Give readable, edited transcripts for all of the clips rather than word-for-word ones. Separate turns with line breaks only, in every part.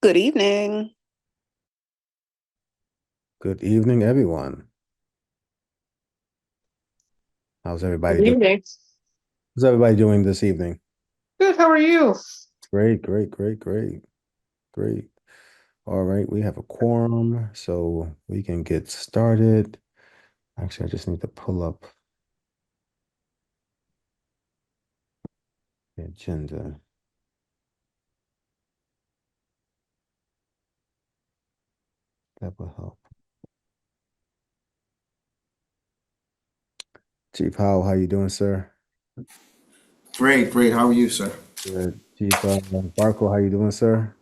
Good evening.
Good evening, everyone. How's everybody
Good
doing?
evening.
How's everybody doing this evening?
Good, how are you?
Great, great, great, great, great. All right, we have a quorum, so we can get started. Actually, I just need to pull up the agenda. That will help. Chief Howell, how you doing, sir?
Great, great. How are you, sir?
Good. Chief Barco, how you doing, sir?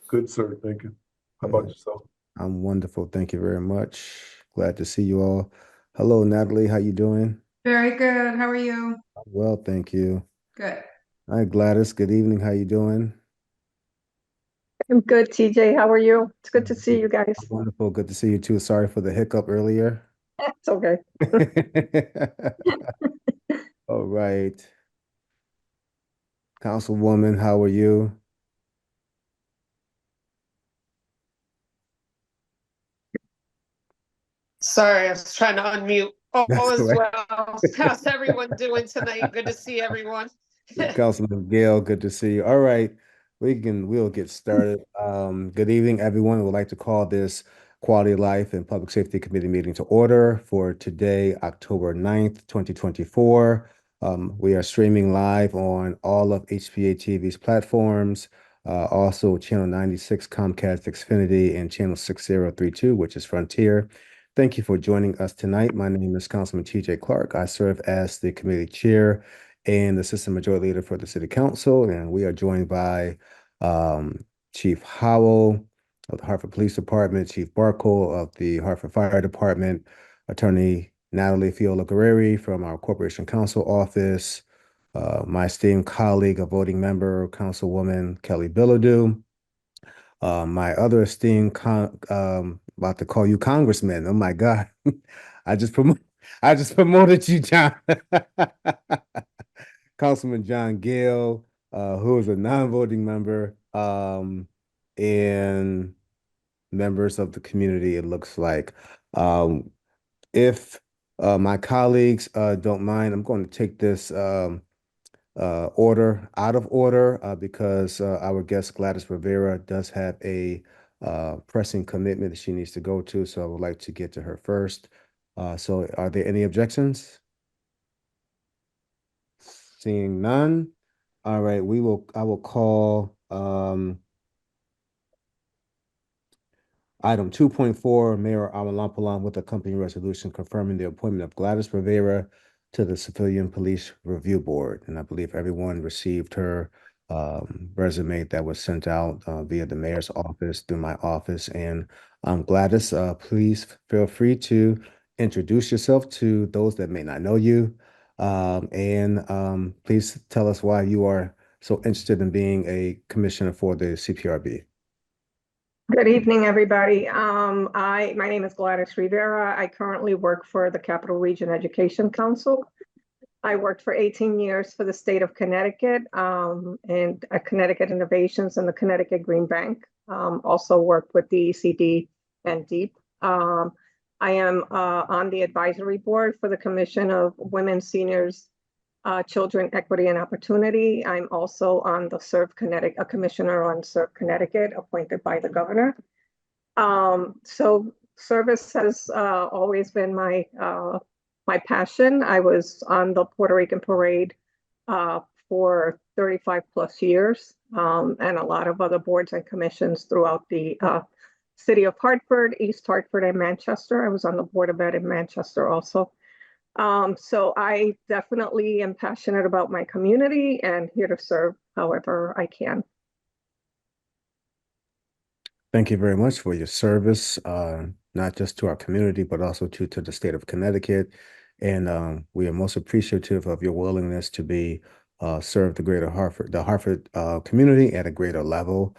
Good, sir. Thank you. How about
Good.
yourself?
I'm wonderful. Thank you very much. Glad to see you all. Hello, Natalie. How you doing?
Very good. How are you?
Well, thank you.
Good.
Hi, Gladys. Good evening. How you doing?
I'm good, TJ. How are you? It's good to see you guys.
Wonderful. Good to see you too. Sorry for the hiccup earlier.
It's okay.
All right. Councilwoman, how are you?
Sorry, I was trying to unmute. All
That's
is
correct.
well. How's everyone doing tonight? Good to see everyone.
Councilman Gale, good to see you. All right, we'll get started. Good evening, everyone. We'd like to call this Quality of Life and Public Safety Committee meeting to order for today, October 9th, 2024. We are streaming live on all of HPA-TV's platforms, also Channel 96 Comcast Xfinity and Channel 6032, which is Frontier. Thank you for joining us tonight. My name is Councilman TJ Clark. I serve as the committee chair and the Assistant Majority Leader for the City Council. And we are joined by Chief Howell of the Hartford Police Department, Chief Barkle of the Hartford Fire Department, Attorney Natalie Fiola Guerreri from our Corporation Counsel Office, my esteemed colleague, a voting member, Councilwoman Kelly Bilodeau, my other about to call you Congressman. Oh my God. I just promote I just promoted you, John. Councilman John Gale, who is a non-voting member, and members of the community, it looks like. If my colleagues don't mind, I'm going to take this order out of order because our guest Gladys Rivera does have a pressing commitment that she needs to go to, so I would like to get to her first. So are there any objections? Seeing none. All right, I will call item 2.4, Mayor Amalapalan with accompanying resolution confirming the appointment of Gladys Rivera to the Civilian Police Review Board. And I believe everyone received her resume that was sent out via the mayor's office through my office. And Gladys, please feel free to introduce yourself to those that may not know you. And please tell us why you are so interested in being a commissioner for the CPRB.
Good evening, everybody. My name is Gladys Rivera. I currently work for the Capital Region Education Council. I worked for 18 years for the state of Connecticut and Connecticut Innovations and the Connecticut Green Bank. Also worked with the ECD and DEEP. I am on the advisory board for the Commission of Women, Seniors, Children, Equity, and Opportunity. I'm also on the Serve Connecticut, a commissioner on Serve Connecticut, appointed by the governor. So service has always been my passion. I was on the Puerto Rican Parade for 35 plus years, and a lot of other boards and commissions throughout the city of Hartford, East Hartford, and Manchester. I was on the Board of Ed in Manchester also. So I definitely am passionate about my community and here to serve however I can.
Thank you very much for your service, not just to our community, but also to the state of Connecticut. And we are most appreciative of your willingness to be serve the Hartford community at a greater level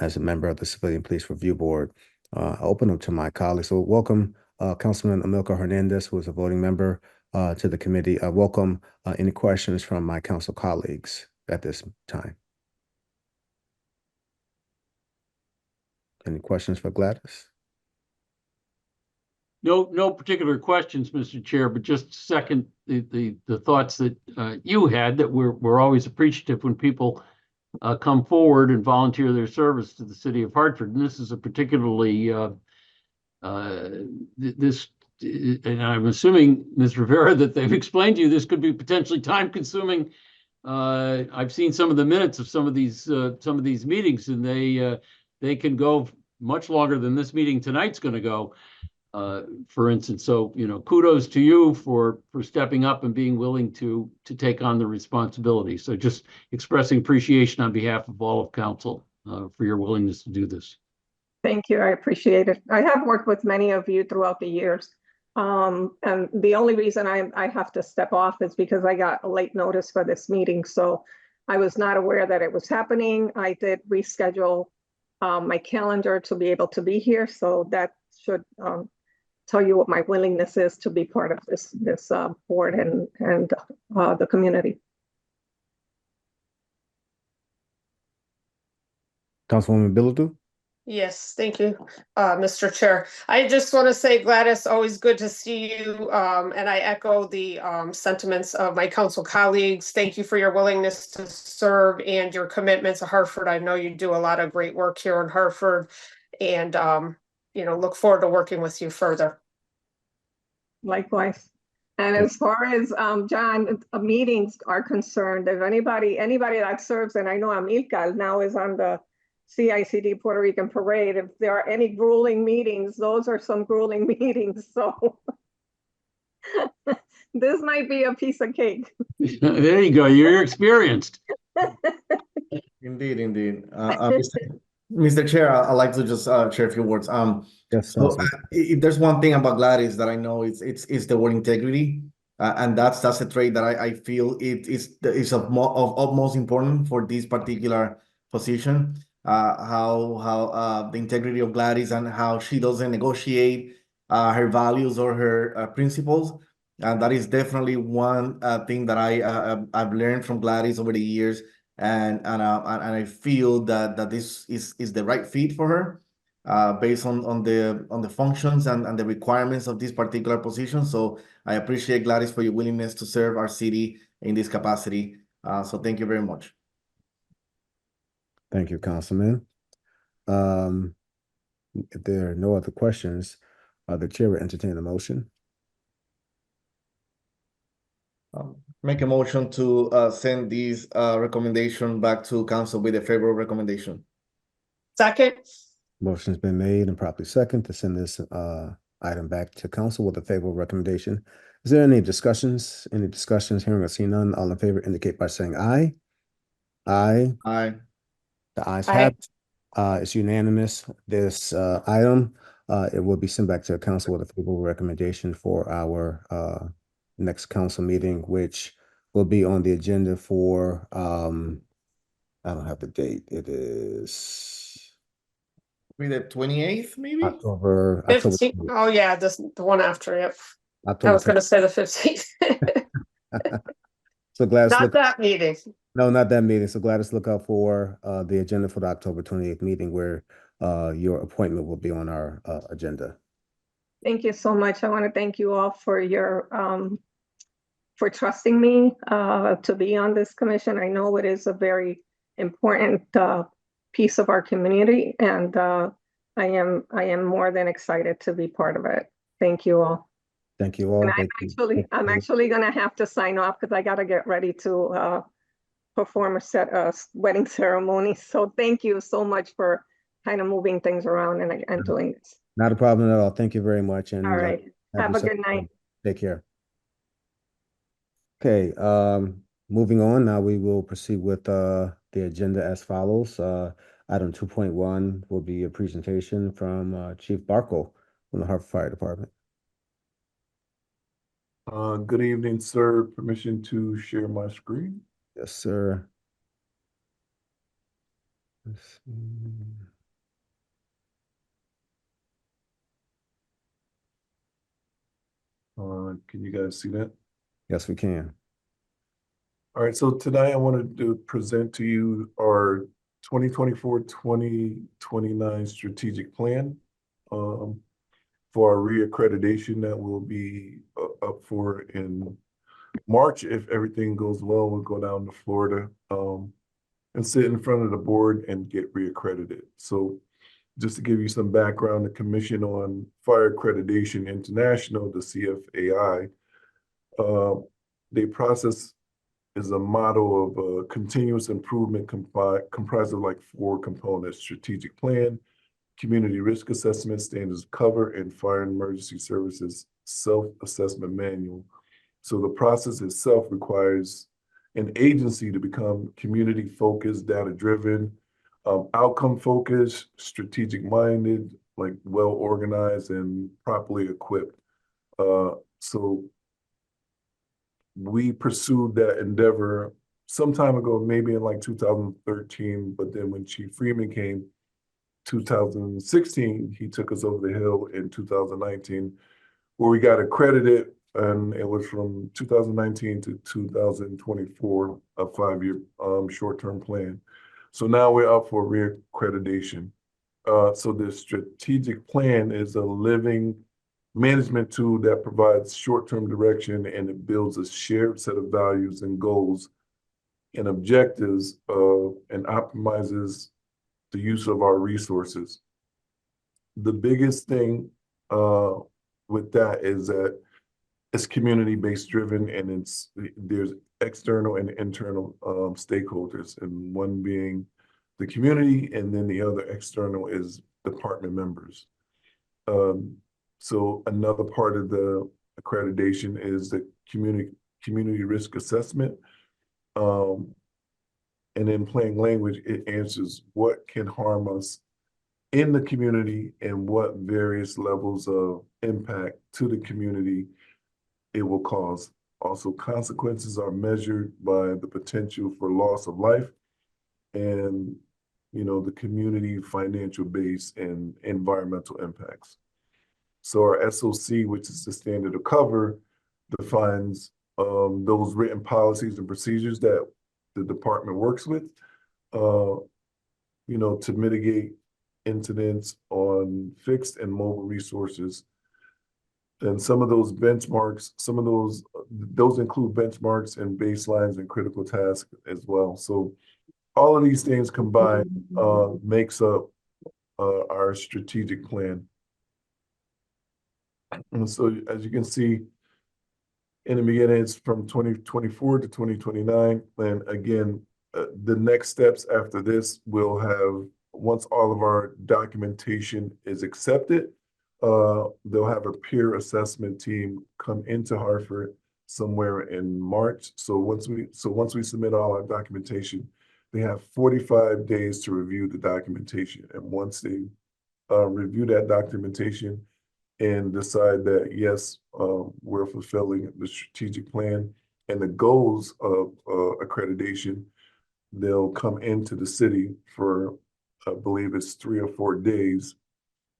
as a member of the Civilian Police Review Board. I'll open up to my colleagues. So welcome, Councilman Amilcar Hernandez, who is a voting member to the committee. Welcome any questions from my council colleagues at this time. Any questions for Gladys?
No particular questions, Mr. Chair, but just second the thoughts that you had, that we're always appreciative when people come forward and volunteer their service to the city of Hartford. And this is a particularly and I'm assuming, Ms. Rivera, that they've explained to you this could be potentially time consuming. I've seen some of the minutes of some of these meetings, and they can go much longer than this meeting tonight's going to go. For instance, so kudos to you for stepping up and being willing to take on the responsibility. So just expressing appreciation on behalf of all of council for your willingness to do this.
Thank you. I appreciate it. I have worked with many of you throughout the years. And the only reason I have to step off is because I got a late notice for this meeting. So I was not aware that it was happening. I did reschedule my calendar to be able to be here. So that should tell you what my willingness is to be part of this board and the community.
Councilwoman Bilodeau?
Yes, thank you, Mr. Chair. I just want to say, Gladys, always good to see you. And I echo the sentiments of my council colleagues. Thank you for your willingness to serve and your commitment to Hartford. I know you do a lot of great work here in Hartford, and look forward to working with you further.
Likewise. And as far as John, meetings are concerned, if anybody that serves, and I know Amilcar now is on the CICD Puerto Rican Parade, if there are any grueling meetings, those are some grueling meetings. So this might be a piece of cake.
There you go. You're experienced.
Indeed. Mr. Chair, I'd like to just share a few words.
Yes,
So
Councilman.
if there's one thing about Gladys that I know, it's the word integrity, and that's a trait that I feel it is of utmost important for this particular position. How the integrity of Gladys and how she doesn't negotiate her values or her principles, and that is definitely one thing that I've learned from Gladys over the years, and I feel that this is the right fit for her. Based on the functions and the requirements of this particular position. So I appreciate, Gladys, for your willingness to serve our city in this capacity. So thank you very much.
Thank you, Councilman. If there are no other questions, the chair will entertain a motion.
Make a motion to send this recommendation back to council with a favorable recommendation.
Second.
Motion's been made and properly second to send this item back to council with a favorable recommendation. Is there any discussions? Any discussions? Hearing or seeing none, all in favor indicate by saying aye. Aye.
Aye.
The ayes
Aye.
have it. It's unanimous. This item, it will be sent back to the council with a favorable recommendation for our next council meeting, which will be on the agenda for I don't have the date. It is
Maybe the 28th, maybe?
October
15th.
20th.
Oh, yeah, the one after. Yep. I
October
was going to say the 15th.
So Gladys,
Not
look,
that meeting.
no, not that meeting. So Gladys, look out for the agenda for the October 28th meeting where your appointment will be on our agenda.
Thank you so much. I want to thank you all for your for trusting me to be on this commission. I know it is a very important piece of our community, and I am more than excited to be part of it. Thank you all.
Thank you all.
And
Thank you.
I'm actually going to have to sign off because I got to get ready to perform a wedding ceremony. So thank you so much for kind of moving things around and doing this.
Not a problem at all. Thank you very much. And
All right. Have a good night.
Take care. Okay, moving on. Now we will proceed with the agenda as follows. Item 2.1 will be a presentation from Chief Barkle from the Hartford Fire Department.
Good evening, sir. Permission to share my screen?
Yes, sir. Let's see.
Can you guys see that?
Yes, we can.
All right, so today I wanted to present to you our 2024-2029 strategic plan for our reaccreditation that will be up for in March. If everything goes well, we'll go down to Florida and sit in front of the board and get reaccredited. So just to give you some background, the Commission on Fire Accreditation International, the CFAI, their process is a model of continuous improvement comprised of like 4 components: strategic plan, community risk assessment, standards of cover, and fire and emergency services self-assessment manual. So the process itself requires an agency to become community-focused, data-driven, outcome-focused, strategic-minded, like well-organized and properly equipped. So we pursued that endeavor some time ago, maybe in like 2013, but then when Chief Freeman came, 2016, he took us over the hill in 2019, where we got accredited, and it was from 2019 to 2024, a 5-year short-term plan. So now we're up for reaccreditation. So the strategic plan is a living management tool that provides short-term direction, and it builds a shared set of values and goals and objectives and optimizes the use of our resources. The biggest thing with that is that it's community-based driven, and there's external and internal stakeholders, and one being the community, and then the other external is department members. So another part of the accreditation is the community risk assessment. And in plain language, it answers what can harm us in the community and what various levels of impact to the community it will cause. Also, consequences are measured by the potential for loss of life and, the community financial base and environmental impacts. So our SOC, which is the standard of cover, defines those written policies and procedures that the department works with, to mitigate incidents on fixed and mobile resources. And some of those benchmarks, those include benchmarks and baselines and critical tasks as well. So all of these things combined makes up our strategic plan. And so as you can see, in the beginning, it's from 2024 to 2029. And again, the next steps after this will have, once all of our documentation is accepted, they'll have a peer assessment team come into Hartford somewhere in March. So once we submit all our documentation, they have 45 days to review the documentation. And once they review that documentation and decide that, yes, we're fulfilling the strategic plan and the goals of accreditation, they'll come into the city for, I believe it's 3 or 4 days,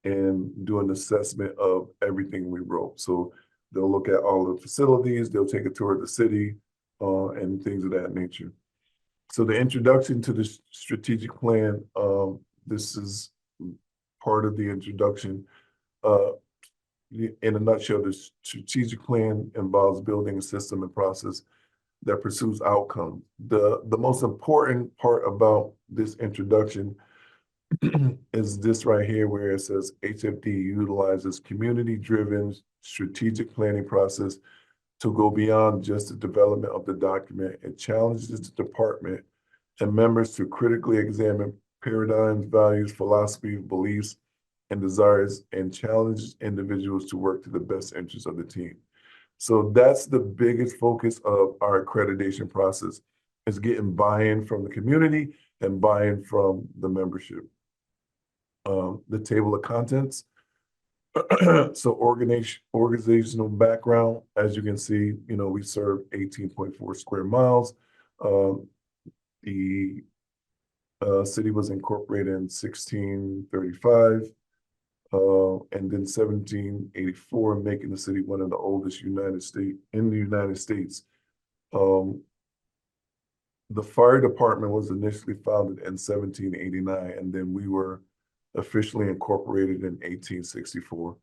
and do an assessment of everything we wrote. So they'll look at all the facilities, they'll take a tour of the city, and things of that nature. So the introduction to the strategic plan, this is part of the introduction. In a nutshell, the strategic plan involves building a system and process that pursues outcomes. The most important part about this introduction is this right here, where it says HFD utilizes community-driven strategic planning process to go beyond just the development of the document. It challenges the department and members to critically examine paradigms, values, philosophies, beliefs, and desires, and challenge individuals to work to the best interests of the team. So that's the biggest focus of our accreditation process, is getting buy-in from the community and buy-in from the membership. The table of contents. So organizational background, as you can see, we serve 18.4 square miles. The city was incorporated in 1635. And then 1784, making the city one of the oldest in the United States. the fire department was initially founded in 1789, and then we were officially incorporated in 1864.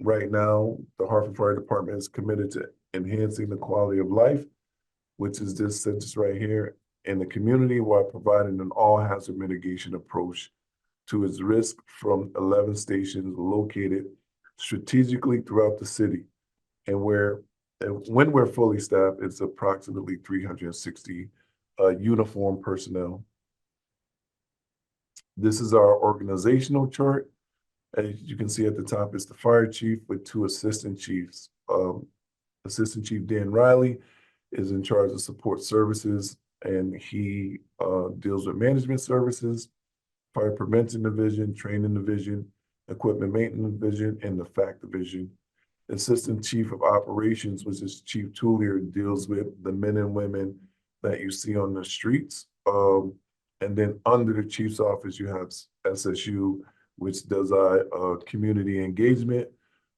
Right now, the Hartford Fire Department is committed to enhancing the quality of life, which is this sentence right here, in the community while providing an all-hazard mitigation approach to its risk from 11 stations located strategically throughout the city. And when we're fully staffed, it's approximately 360 uniformed personnel. This is our organizational chart. As you can see at the top, it's the fire chief with 2 assistant chiefs. Assistant Chief Dan Riley is in charge of support services, and he deals with management services, fire prevention division, training division, equipment maintenance division, and the FAC division. Assistant Chief of Operations, which is Chief Toolier, deals with the men and women that you see on the streets. And then under the Chief's office, you have SSU, which does community engagement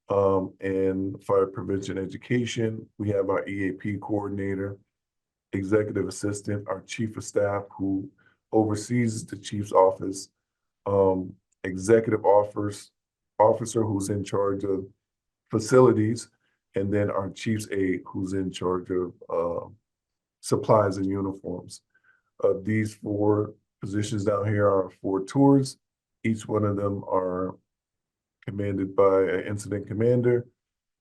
and fire prevention education. We have our EAP coordinator, executive assistant, our chief of staff who oversees the chief's office, executive officer who's in charge of facilities, and then our chief's aide who's in charge of supplies and uniforms. These 4 positions down here are 4 tours. Each one of them are commanded by an incident commander,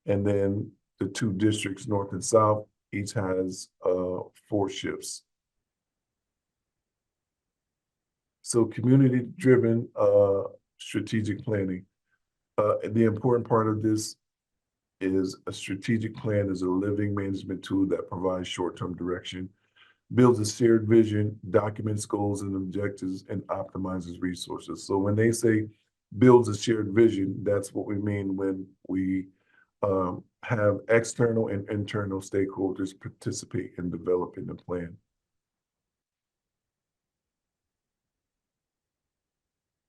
and then the 2 districts, north and south, each has 4 shifts. So community-driven strategic planning. The important part of this is a strategic plan is a living management tool that provides short-term direction, builds a shared vision, documents goals and objectives, and optimizes resources. So when they say builds a shared vision, that's what we mean when we have external and internal stakeholders participate in developing the plan.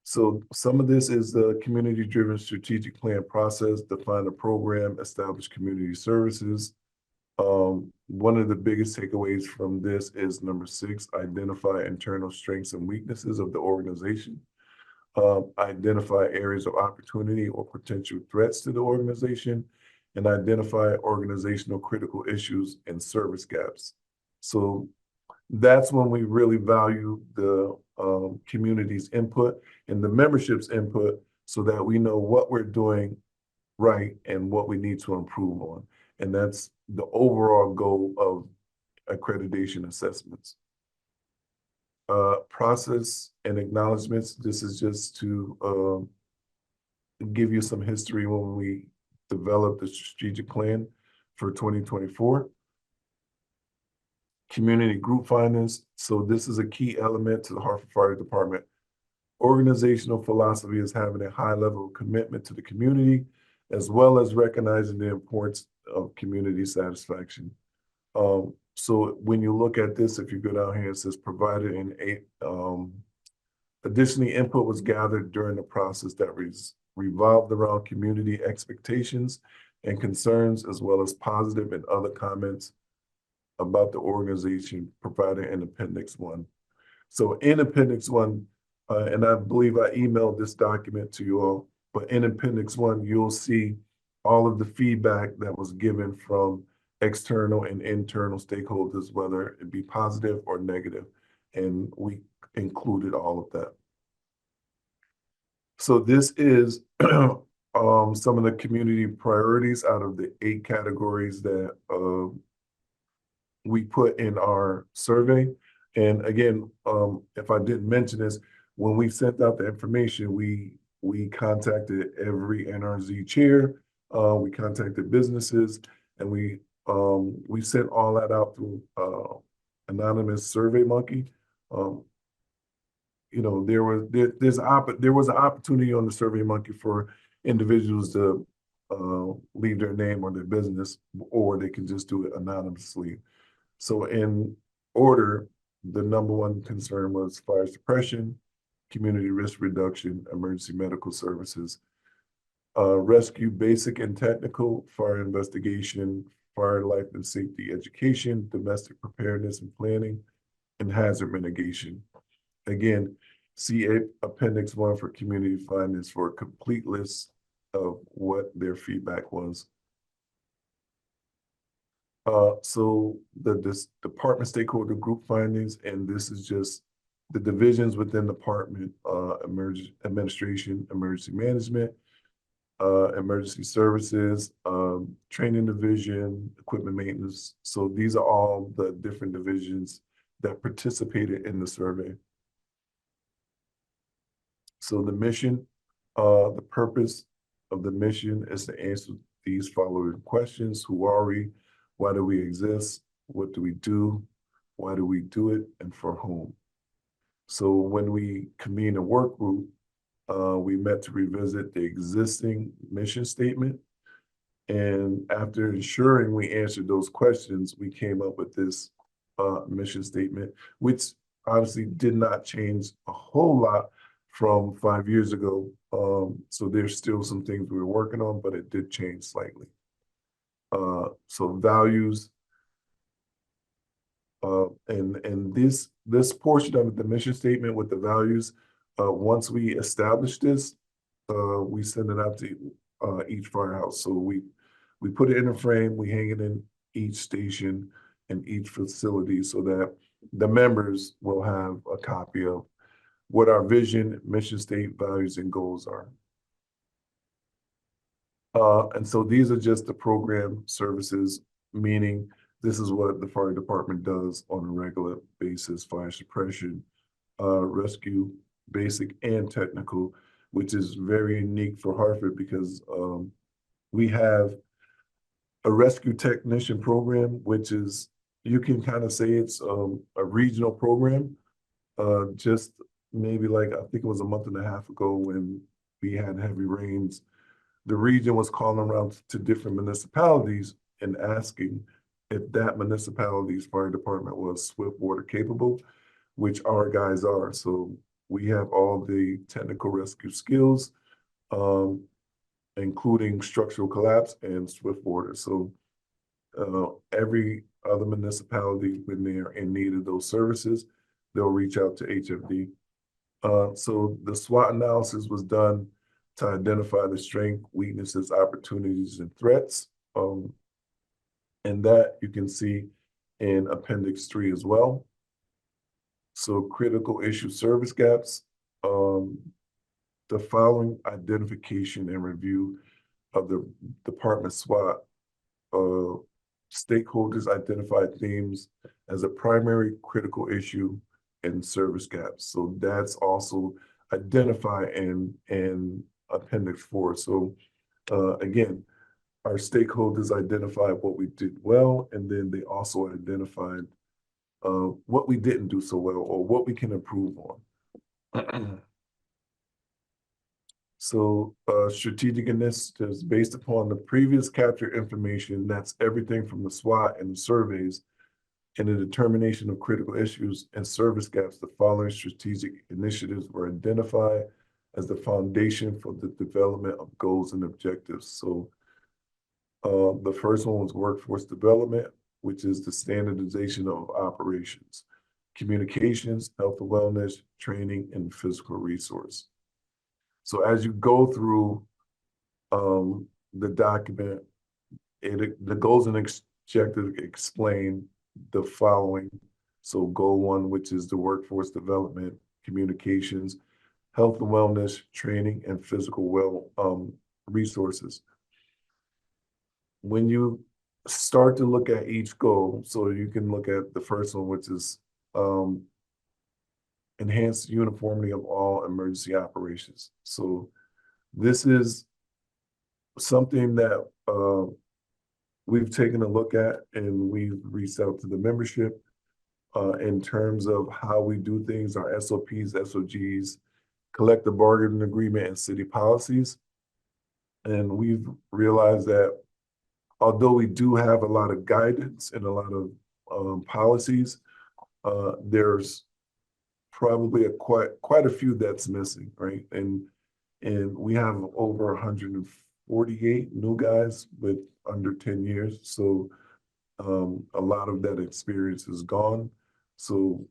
So some of this is the community-driven strategic plan process, define a program, establish community services. One of the biggest takeaways from this is number 6, identify internal strengths and weaknesses of the organization. Identify areas of opportunity or potential threats to the organization, and identify organizational critical issues and service gaps. So that's when we really value the community's input and the membership's input so that we know what we're doing right and what we need to improve on. And that's the overall goal of accreditation assessments. Process and acknowledgements. This is just to give you some history when we developed the strategic plan for 2024. Community group findings. So this is a key element to the Hartford Fire Department. Organizational philosophy is having a high level of commitment to the community, as well as recognizing the importance of community satisfaction. So when you look at this, if you go down here, it says provided in additionally, input was gathered during the process that revolved around community expectations and concerns, as well as positive and other comments about the organization provided in Appendix 1. So in Appendix 1, and I believe I emailed this document to you all, but in Appendix 1, you'll see all of the feedback that was given from external and internal stakeholders, whether it be positive or negative, and we included all of that. So this is some of the community priorities out of the 8 categories that we put in our survey. And again, if I didn't mention this, when we sent out the information, we contacted every NRZ chair, we contacted businesses, and we sent all that out through anonymous SurveyMonkey. You know, there was an opportunity on the SurveyMonkey for individuals to leave their name or their business, or they can just do it anonymously. So in order, the number 1 concern was fire suppression, community risk reduction, emergency medical services, rescue basic and technical, fire investigation, fire, life, and safety education, domestic preparedness and planning, and hazard mitigation. Again, see Appendix 1 for community findings for a complete list of what their feedback was. So this department stakeholder group findings, and this is just the divisions within the department, emergency administration, emergency management, emergency services, training division, equipment maintenance. So these are all the different divisions that participated in the survey. So the mission, the purpose of the mission is to answer these following questions. Who are we? Why do we exist? What do we do? Why do we do it? And for whom? So when we convened a work group, we met to revisit the existing mission statement. And after ensuring we answered those questions, we came up with this mission statement, which obviously did not change a whole lot from 5 years ago. So there's still some things we were working on, but it did change slightly. So values, and this portion of the mission statement with the values, once we establish this, we send it out to each firehouse. So we put it in a frame, we hang it in each station and each facility so that the members will have a copy of what our vision, mission state, values, and goals are. And so these are just the program services, meaning this is what the fire department does on a regular basis: fire suppression, rescue, basic and technical, which is very unique for Hartford because we have a rescue technician program, which is, you can kind of say it's a regional program. Just maybe like, I think it was a month and a half ago when we had heavy rains, the region was calling around to different municipalities and asking if that municipality's fire department was swift water capable, which our guys are. So we have all the technical rescue skills, including structural collapse and swift water. So every other municipality, when they're in need of those services, they'll reach out to HFD. So the SWOT analysis was done to identify the strengths, weaknesses, opportunities, and threats. And that you can see in Appendix 3 as well. So critical issue service gaps, the following identification and review of the department SWOT, stakeholders identified themes as a primary critical issue and service gaps. So that's also identified in Appendix 4. So again, our stakeholders identified what we did well, and then they also identified what we didn't do so well or what we can improve on. So strategic initiatives based upon the previous captured information, that's everything from the SWOT and the surveys, and the determination of critical issues and service gaps. The following strategic initiatives were identified as the foundation for the development of goals and objectives. So the first one was workforce development, which is the standardization of operations, communications, health and wellness, training, and physical resource. So as you go through the document, the goals and objectives explain the following. So goal 1, which is the workforce development, communications, health and wellness, training, and physical resources. When you start to look at each goal, so you can look at the first one, which is enhance uniformity of all emergency operations. So this is something that we've taken a look at, and we've reached out to the membership in terms of how we do things, our SOPs, SOGs, collective bargaining agreement, and city policies. And we've realized that although we do have a lot of guidance and a lot of policies, there's probably quite a few that's missing, right? And we have over 148 new guys with under 10 years. So A lot of that experience is gone. So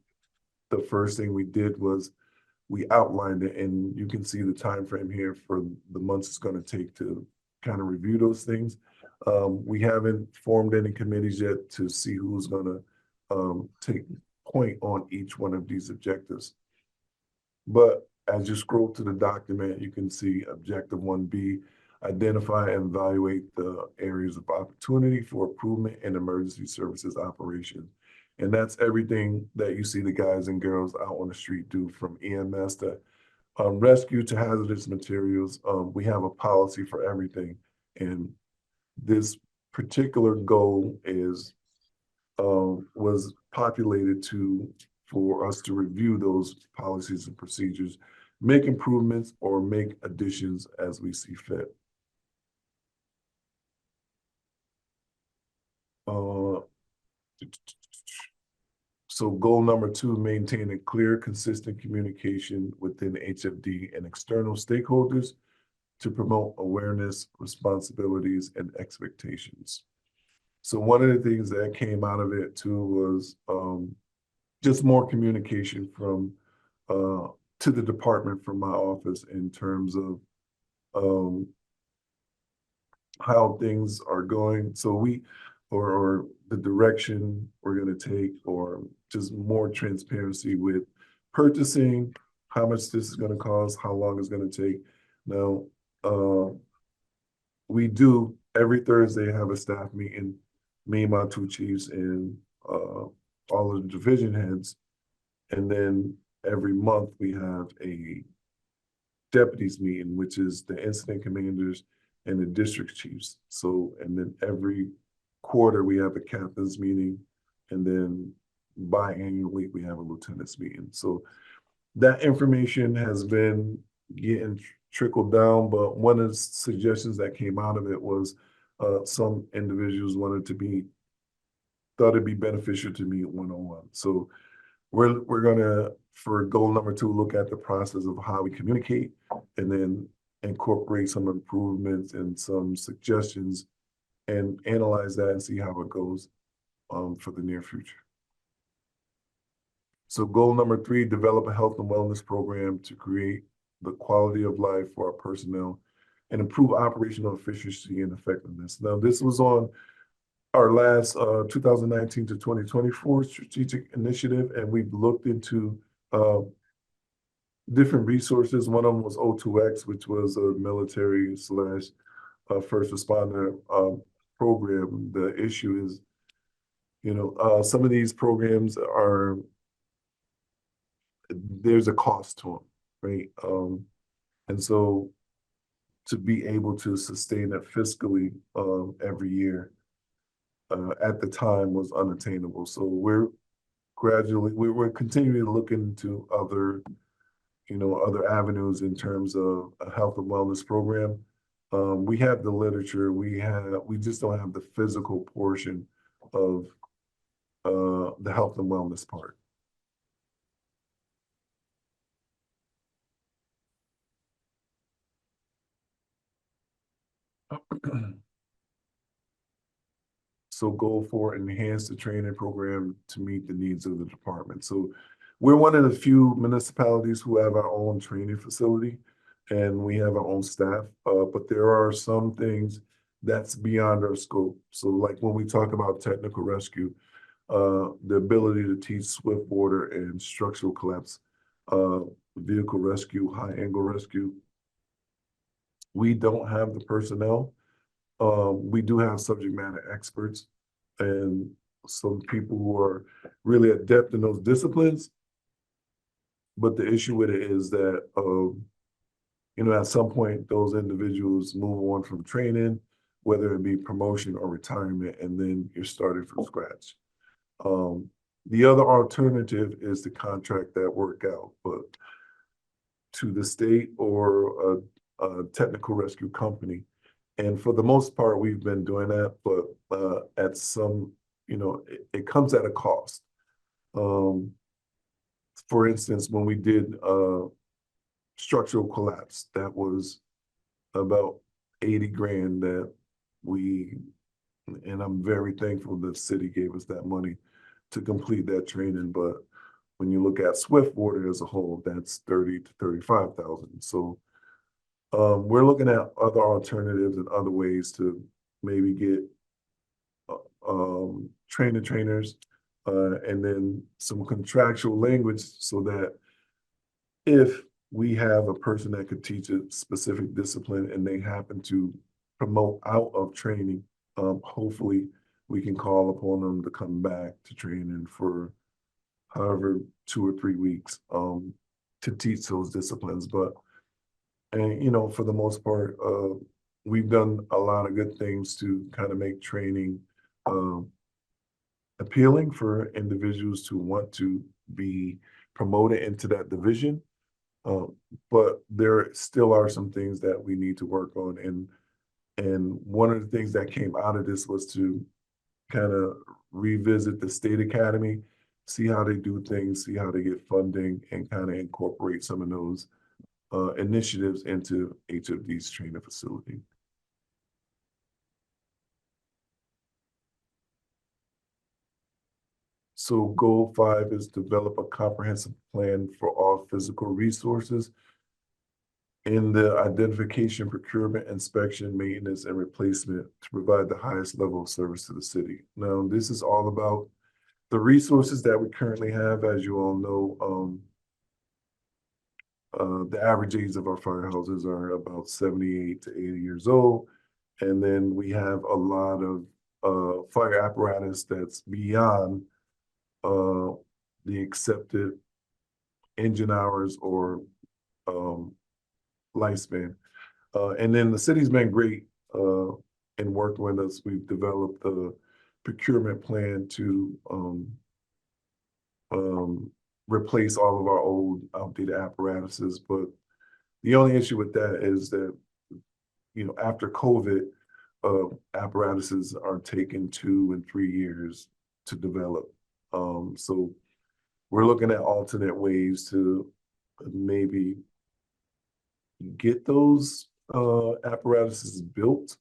the first thing we did was we outlined it, and you can see the time frame here for the months it's going to take to kind of review those things. We haven't formed any committees yet to see who's going to take point on each one of these objectives. But as you scroll to the document, you can see objective 1B, identify and evaluate the areas of opportunity for improvement in emergency services operation. And that's everything that you see the guys and girls out on the street do, from EMS to rescue to hazardous materials. We have a policy for everything. And this particular goal is was populated for us to review those policies and procedures, make improvements or make additions as we see fit. So goal number 2, maintain a clear, consistent communication within HFD and external stakeholders to promote awareness, responsibilities, and expectations. So one of the things that came out of it too was just more communication from to the department from my office in terms of how things are going. So or the direction we're going to take, or just more transparency with purchasing, how much this is going to cost, how long it's going to take. Now, we do every Thursday have a staff meeting, me and my 2 chiefs and all of the division heads. And then every month we have a deputies meeting, which is the incident commanders and the district chiefs. So, and then every quarter we have a captain's meeting, and then biannually we have a lieutenant's meeting. So that information has been getting trickled down, but one of the suggestions that came out of it was some individuals thought it'd be beneficial to meet one-on-one. So we're gonna, for goal number 2, look at the process of how we communicate, and then incorporate some improvements and some suggestions and analyze that and see how it goes for the near future. So goal number 3, develop a health and wellness program to create the quality of life for our personnel and improve operational efficiency and effectiveness. Now, this was on our last 2019 to 2024 strategic initiative, and we've looked into different resources. One of them was O2X, which was a military / first responder program. The issue is, some of these programs there's a cost to them, right? And so to be able to sustain it fiscally every year at the time was unattainable. So we're continuing to look into other avenues in terms of a health and wellness program. We have the literature, we just don't have the physical portion of the health and wellness part. So goal 4, enhance the training program to meet the needs of the department. So we're one of the few municipalities who have our own training facility, and we have our own staff, but there are some things that's beyond our scope. So like when we talk about technical rescue, the ability to teach swift water and structural collapse, vehicle rescue, high angle rescue, we don't have the personnel. We do have subject matter experts and some people who are really adept in those disciplines. But the issue with it is that, at some point, those individuals move on from training, whether it be promotion or retirement, and then you're starting from scratch. The other alternative is to contract that work out, but to the state or a technical rescue company. And for the most part, we've been doing that, but at some, it comes at a cost. For instance, when we did structural collapse, that was about 80 grand that we And I'm very thankful the city gave us that money to complete that training. But when you look at Swiftwater as a whole, that's 30 to 35,000. So we're looking at other alternatives and other ways to maybe get trainers and then some contractual language so that if we have a person that could teach a specific discipline and they happen to promote out of training, hopefully we can call upon them to come back to training for however 2 or 3 weeks to teach those disciplines. But and you know, for the most part, we've done a lot of good things to kind of make training appealing for individuals to want to be promoted into that division. But there still are some things that we need to work on. And one of the things that came out of this was to kind of revisit the state academy, see how they do things, see how they get funding, and kind of incorporate some of those initiatives into each of these training facilities. So goal 5 is develop a comprehensive plan for all physical resources in the identification, procurement, inspection, maintenance, and replacement to provide the highest level of service to the city. Now, this is all about the resources that we currently have. As you all know, the average age of our firehouses are about 78 to 80 years old. And then we have a lot of fire apparatus that's beyond the accepted engine hours or lifespan. And then the city's been great in working with us. We've developed a procurement plan to replace all of our old outdated apparatuses. But the only issue with that is that, you know, after COVID, apparatuses are taking 2 and 3 years to develop. So we're looking at alternate ways to maybe get those apparatuses built.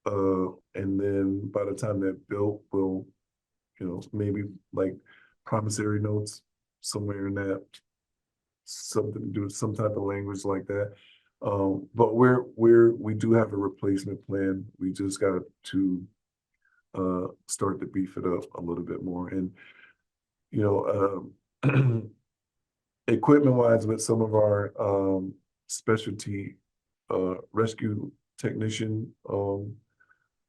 And then by the time they're built, we'll, you know, maybe like promissory notes somewhere in that, something to do with some type of language like that. But we do have a replacement plan. We just got to start to beef it up a little bit more. And you know, equipment wise, with some of our specialty rescue technician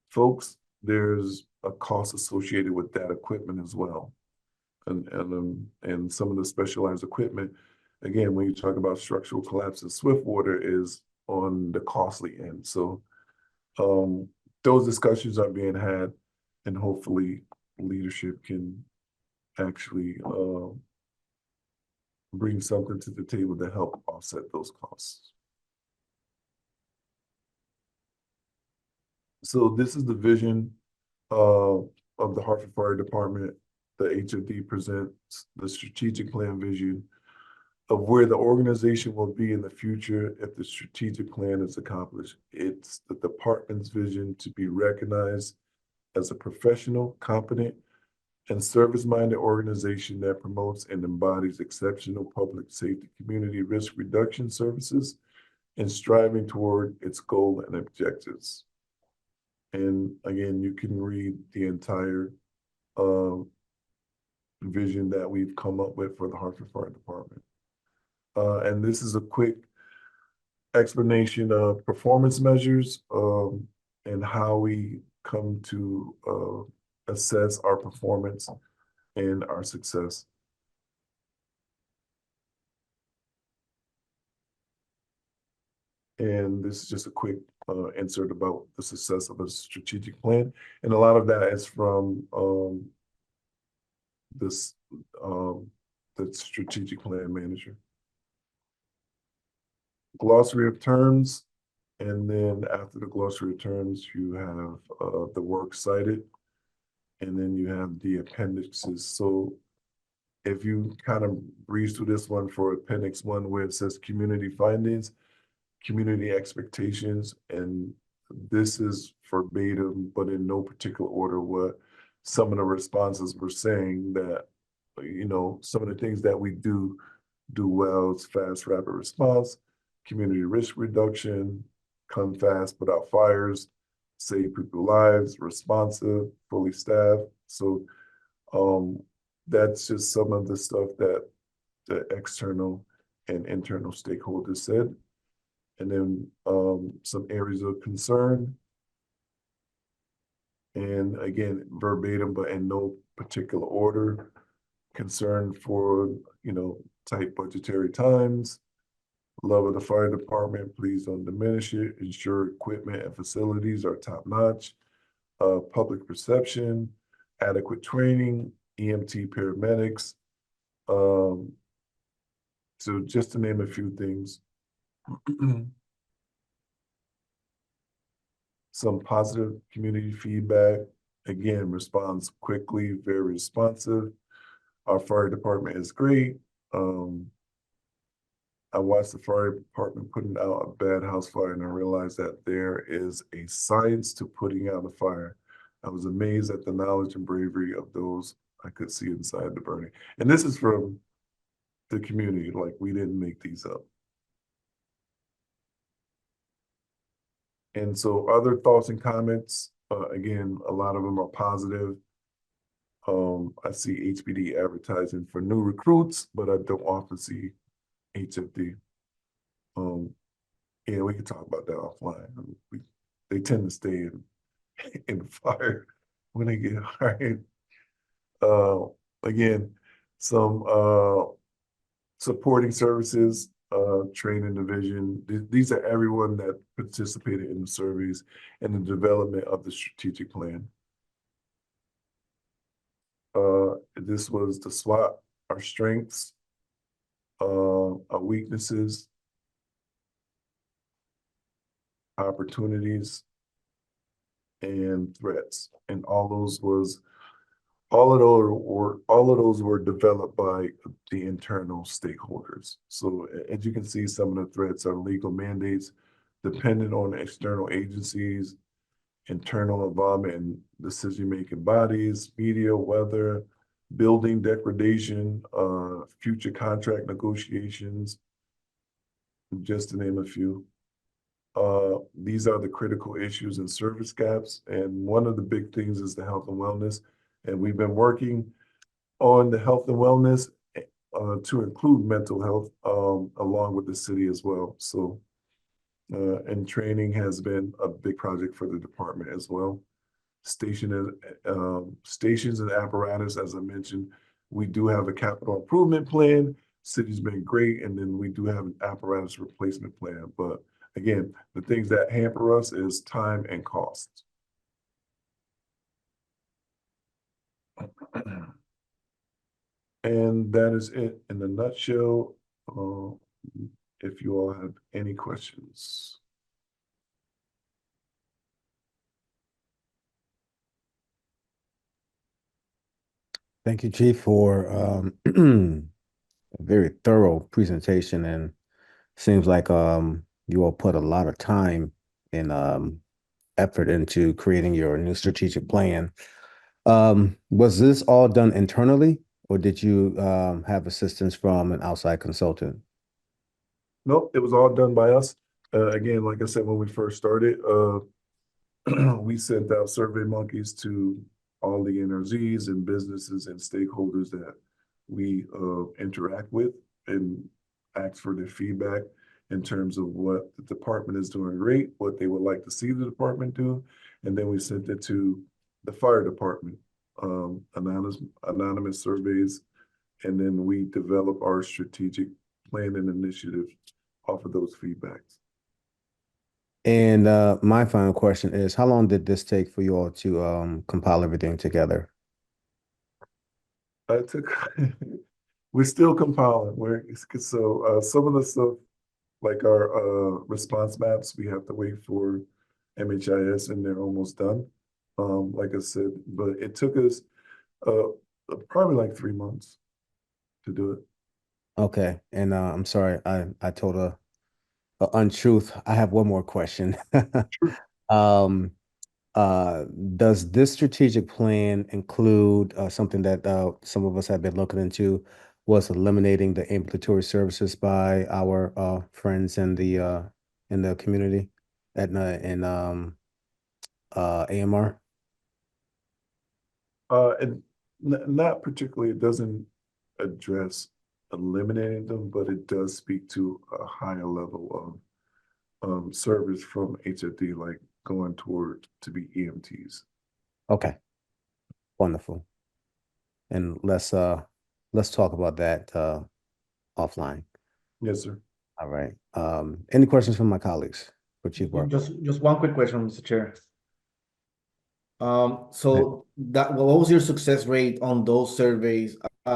folks, there's a cost associated with that equipment as well. And some of the specialized equipment, again, when you talk about structural collapse in Swiftwater, is on the costly end. So those discussions are being had, and hopefully leadership can actually bring something to the table to help offset those costs. So this is the vision of the Hartford Fire Department. The HOD presents the strategic plan vision of where the organization will be in the future if the strategic plan is accomplished. It's the department's vision to be recognized as a professional, competent, and service-minded organization that promotes and embodies exceptional public safety community risk reduction services and striving toward its goal and objectives. And again, you can read the entire vision that we've come up with for the Hartford Fire Department. And this is a quick explanation of performance measures and how we come to assess our performance and our success. And this is just a quick insert about the success of a strategic plan. And a lot of that is from the strategic plan manager. Glossary of terms, and then after the glossary of terms, you have the work cited, and then you have the appendixes. So if you kind of breeze through this one for Appendix 1, where it says community findings, community expectations, and this is verbatim, but in no particular order, what some of the responses were saying that, some of the things that we do well is fast, rapid response, community risk reduction, come fast, put out fires, save people lives, responsive, fully staffed. So that's just some of the stuff that the external and internal stakeholders said. And then some areas of concern. And again, verbatim, but in no particular order. Concern for, tight budgetary times. Love of the fire department, please don't diminish it. Ensure equipment and facilities are top notch. Public perception, adequate training, EMT paramedics. So just to name a few things. Some positive community feedback. Again, responds quickly, very responsive. Our fire department is great. I watched the fire department putting out a bad house fire, and I realized that there is a science to putting out a fire. I was amazed at the knowledge and bravery of those I could see inside the burning. And this is from the community, like we didn't make these up. And so other thoughts and comments, again, a lot of them are positive. I see HPD advertising for new recruits, but I don't often see HFD. Yeah, we can talk about that offline. They tend to stay in the fire when they get hired. Again, some supporting services, training division. These are everyone that participated in the surveys and the development of the strategic plan. This was the SWOT, our strengths, our weaknesses, opportunities, and threats. And all of those were developed by the internal stakeholders. So as you can see, some of the threats are legal mandates, dependent on external agencies, internal involvement in decision-making bodies, media, weather, building degradation, future contract negotiations, just to name a few. These are the critical issues and service gaps. And one of the big things is the health and wellness. And we've been working on the health and wellness to include mental health along with the city as well. So, and training has been a big project for the department as well. Stations and apparatus, as I mentioned, we do have a capital improvement plan. City's been great, and then we do have an apparatus replacement plan. But again, the things that hamper us is time and cost. And that is it in a nutshell. If you all have any questions.
Thank you, Chief, for a very thorough presentation, and seems like you all put a lot of time and effort into creating your new strategic plan. Was this all done internally, or did you have assistance from an outside consultant?
Nope, it was all done by us. Again, like I said, when we first started, we sent out survey monkeys to all the NRZs and businesses and stakeholders that we interact with and ask for their feedback in terms of what the department is doing great, what they would like to see the department do. And then we sent it to the fire department, anonymous surveys, and then we develop our strategic plan and initiative off of those feedbacks.
And my final question is, how long did this take for you all to compile everything together?
We're still compiling. Some of the stuff, like our response maps, we have to wait for MHIS, and they're almost done. Like I said, but it took us probably like 3 months to do it.
Okay, and I'm sorry, I told a untruth. I have one more question. Um, does this strategic plan include something that some of us have been looking into, was eliminating the ambulatory services by our friends in the community at in AMR?
And not particularly, it doesn't address eliminating them, but it does speak to a higher level of service from HFD, like going toward to be EMTs.
Okay, wonderful. And let's talk about that offline.
Yes, sir.
All right. Any questions from my colleagues for Chief Barker?
Just one quick question, Mr. Chair. So what was your success rate on those surveys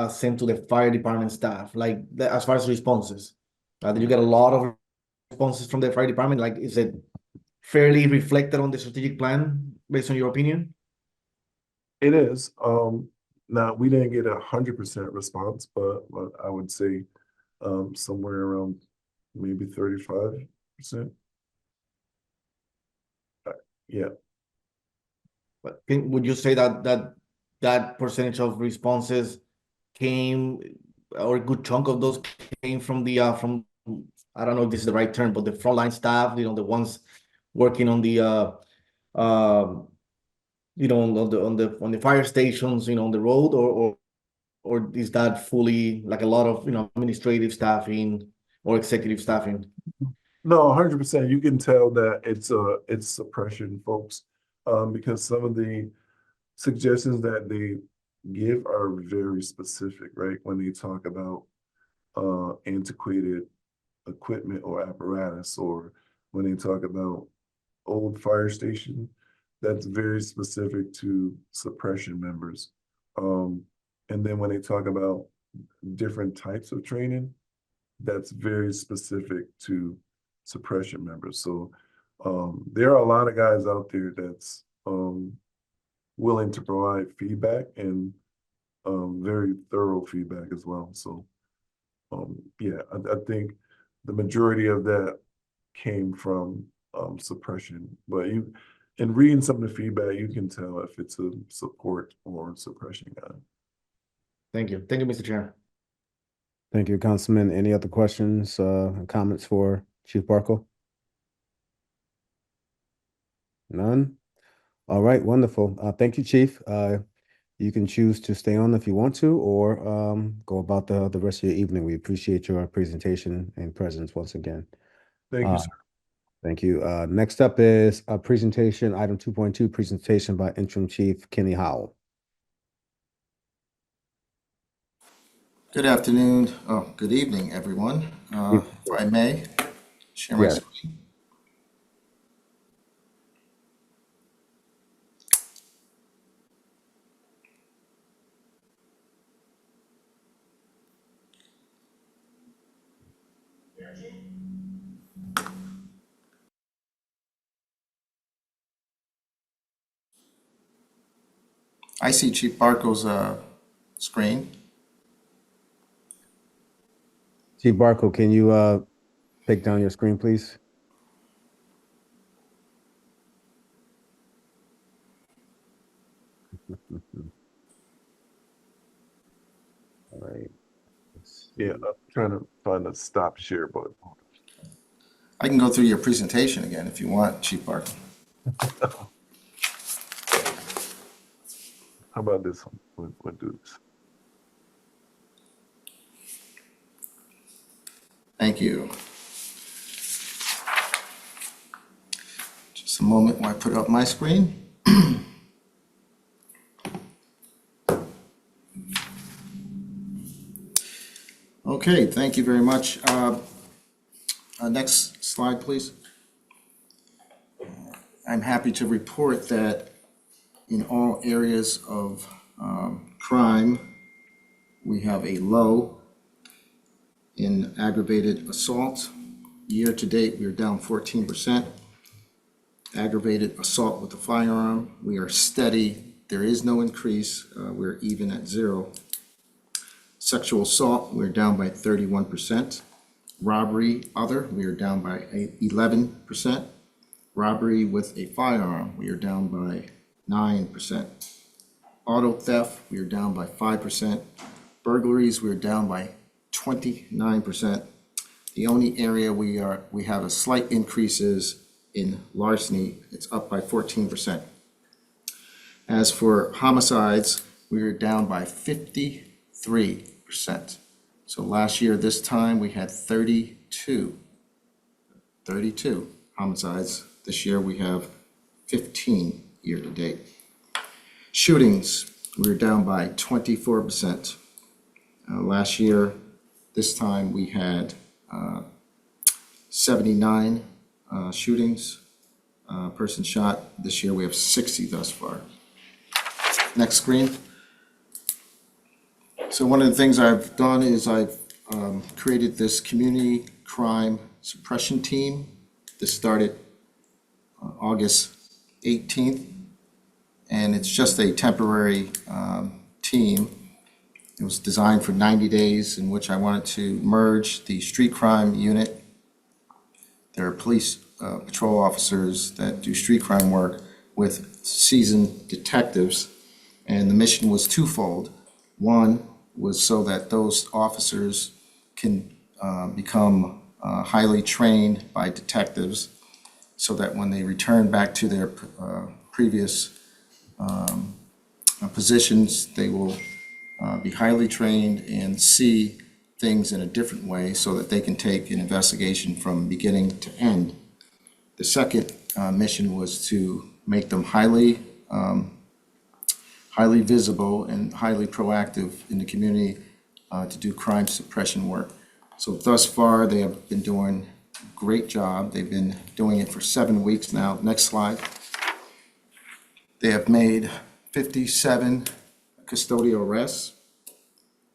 sent to the fire department staff? Like as far as responses, did you get a lot of responses from the fire department? Like, is it fairly reflected on the strategic plan based on your opinion?
It is. Now we didn't get 100% response, but I would say somewhere around maybe 35%. Yeah.
But would you say that percentage of responses came, or a good chunk of those came from the from, I don't know if this is the right term, but the frontline staff, the ones working on the on the fire stations, on the road, or is that fully like a lot of administrative staffing or executive staffing?
No, 100%. You can tell that it's suppression, folks, because some of the suggestions that they give are very specific, right? When they talk about antiquated equipment or apparatus, or when they talk about old fire station, that's very specific to suppression members. And then when they talk about different types of training, that's very specific to suppression members. So there are a lot of guys out there that's willing to provide feedback, and very thorough feedback as well. So yeah, I think the majority of that came from suppression, but in reading some of the feedback, you can tell if it's a support or suppression guy.
Thank you, Mr. Chair.
Thank you, Councilman. Any other questions, comments for Chief Barco? None? All right, wonderful. Thank you, Chief. You can choose to stay on if you want to, or go about the rest of your evening. We appreciate your presentation and presence once again.
Thank you, sir.
Thank you. Next up is a presentation, item 2.2, presentation by Interim Chief Kenny Howell.
Good afternoon, good evening, everyone. If I may, share my screen. I see Chief Barco's screen.
Chief Barco, can you take down your screen, please? All right.
Yeah, I'm trying to find a stop share button.
I can go through your presentation again if you want, Chief Barco.
How about this one? We'll do this.
Thank you. Just a moment while I put up my screen. Okay, thank you very much. Next slide, please. I'm happy to report that in all areas of crime, we have a low in aggravated assault. Year to date, we are down 14%. Aggravated assault with a firearm, we are steady. There is no increase. We're even at 0. Sexual assault, we're down by 31%. Robbery, other, we are down by 11%. Robbery with a firearm, we are down by 9%. Auto theft, we are down by 5%. Burglaries, we are down by 29%. The only area we have a slight increase is in larceny. It's up by 14%. As for homicides, we are down by 53%. So last year, this time, we had 32 homicides. This year, we have 15 year to date. Shootings, we were down by 24%. Last year, this time, we had 79 shootings, person shot. This year, we have 60 thus far. Next screen. So one of the things I've done is I've created this community crime suppression team. This started August 18th, and it's just a temporary team. It was designed for 90 days in which I wanted to merge the street crime unit. There are police patrol officers that do street crime work with seasoned detectives, and the mission was twofold. One was so that those officers can become highly trained by detectives, so that when they return back to their previous positions, they will be highly trained and see things in a different way so that they can take an investigation from beginning to end. The second mission was to make them highly visible and highly proactive in the community to do crime suppression work. So thus far, they have been doing a great job. They've been doing it for 7 weeks now. Next slide. They have made 57 custodial arrests.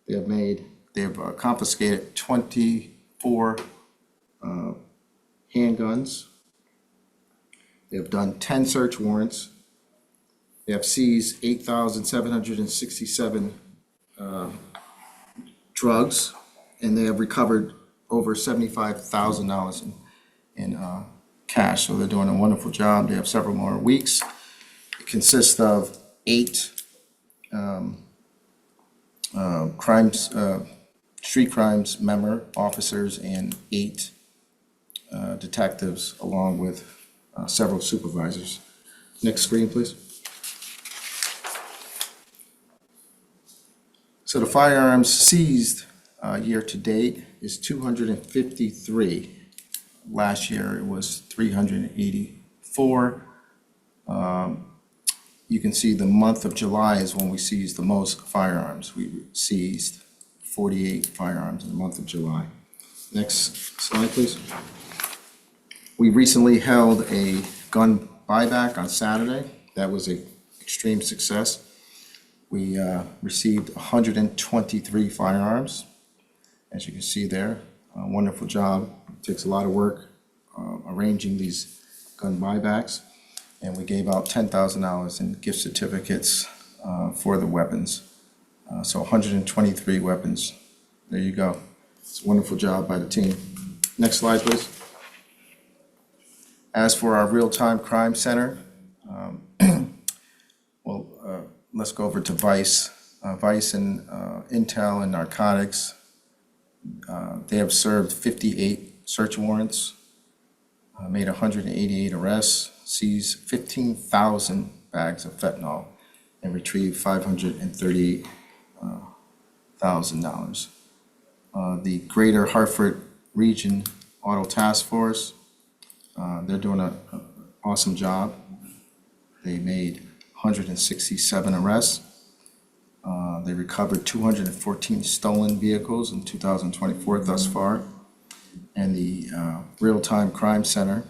They have confiscated 24 handguns. They have done 10 search warrants. They have seized 8,767 drugs, and they have recovered over $75,000 in cash. So they're doing a wonderful job. They have several more weeks. It consists of 8 street crimes member officers and 8 detectives, along with several supervisors. Next screen, please. So the firearms seized year to date is 253. Last year it was 384. You can see the month of July is when we seized the most firearms. We seized 48 firearms in the month of July. Next slide, please. We recently held a gun buyback on Saturday. That was an extreme success. We received 123 firearms, as you can see there. A wonderful job. It takes a lot of work arranging these gun buybacks, and we gave out $10,000 in gift certificates for the weapons. So 123 weapons. There you go. It's a wonderful job by the team. Next slide, please. As for our real-time crime center, let's go over to Vice. Vice and Intel and Narcotics. They have served 58 search warrants, made 188 arrests, seized 15,000 bags of fentanyl, and retrieved $538,000. The Greater Hartford Region Auto Task Force, they're doing an awesome job. They made 167 arrests. They recovered 214 stolen vehicles in 2024 thus far. And the Real-Time Crime Center,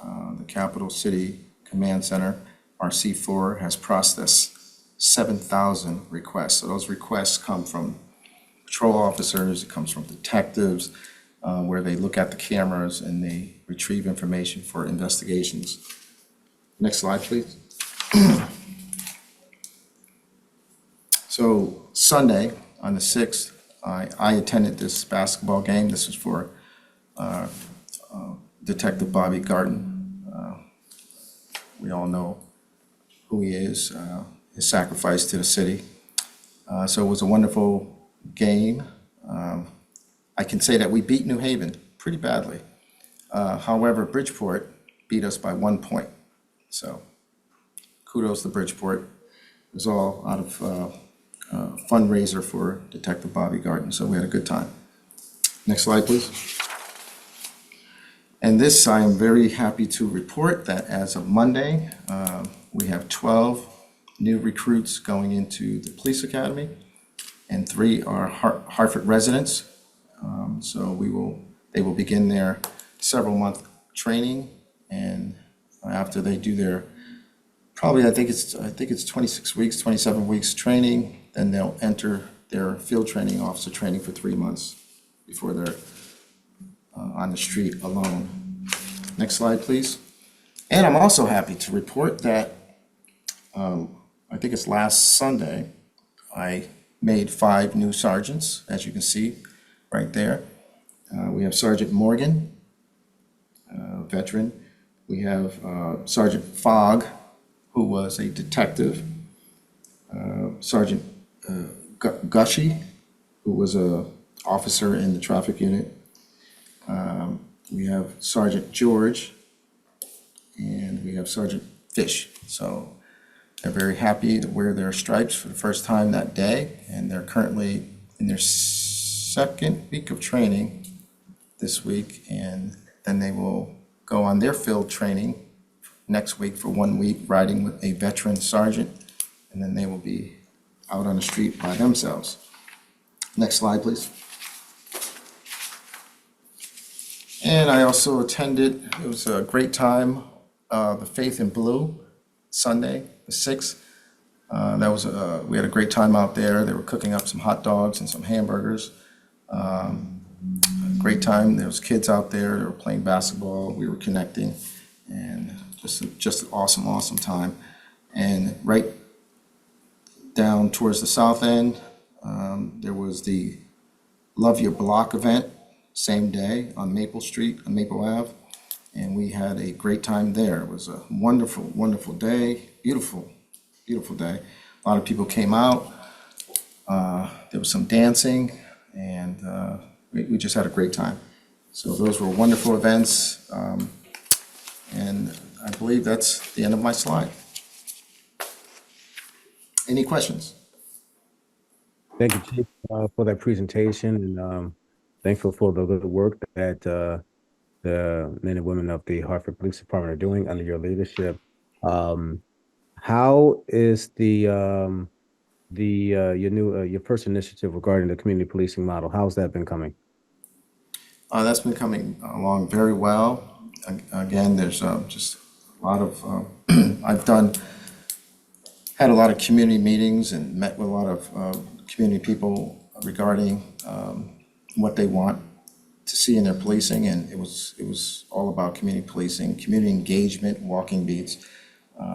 the Capital City Command Center, RC4, has processed 7,000 requests. So those requests come from patrol officers, it comes from detectives, where they look at the cameras and they retrieve information for investigations. Next slide, please. So Sunday, on the 6th, I attended this basketball game. This was for Detective Bobby Garden. We all know who he is, his sacrifice to the city. So it was a wonderful game. I can say that we beat New Haven pretty badly. However, Bridgeport beat us by 1 point. So kudos to Bridgeport. It was all out of fundraiser for Detective Bobby Garden, so we had a good time. Next slide, please. And this, I am very happy to report that as of Monday, we have 12 new recruits going into the police academy, and 3 are Hartford residents. So they will begin their several-month training, and after they do their probably I think it's 26 weeks, 27 weeks training, then they'll enter their field training officer training for 3 months before they're on the street alone. Next slide, please. And I'm also happy to report that I think it's last Sunday, I made 5 new sergeants, as you can see right there. We have Sergeant Morgan, veteran. We have Sergeant Fogg, who was a detective. Sergeant Gushy, who was a officer in the traffic unit. We have Sergeant George, and we have Sergeant Fish. So they're very happy to wear their stripes for the first time that day, and they're currently in their 2nd week of training this week, and then they will go on their field training next week for 1 week, riding with a veteran sergeant, and then they will be out on the street by themselves. Next slide, please. And I also attended, it was a great time, the Faith in Blue, Sunday, the 6th. We had a great time out there. They were cooking up some hot dogs and some hamburgers. Great time. There was kids out there. They were playing basketball. We were connecting, and just an awesome time. And right down towards the south end, there was the Love Your Block event, same day on Maple Street, on Maple Ave, and we had a great time there. It was a wonderful day, beautiful day. A lot of people came out. There was some dancing, and we just had a great time. So those were wonderful events, and I believe that's the end of my slide. Any questions?
Thank you, Chief, for that presentation, and thankful for the good work that the men and women of the Hartford Police Department are doing under your leadership. How is your first initiative regarding the community policing model? How's that been coming?
That's been coming along very well. Again, there's just a lot of had a lot of community meetings and met with a lot of community people regarding what they want to see in their policing, and it was all about community policing, community engagement, walking beats.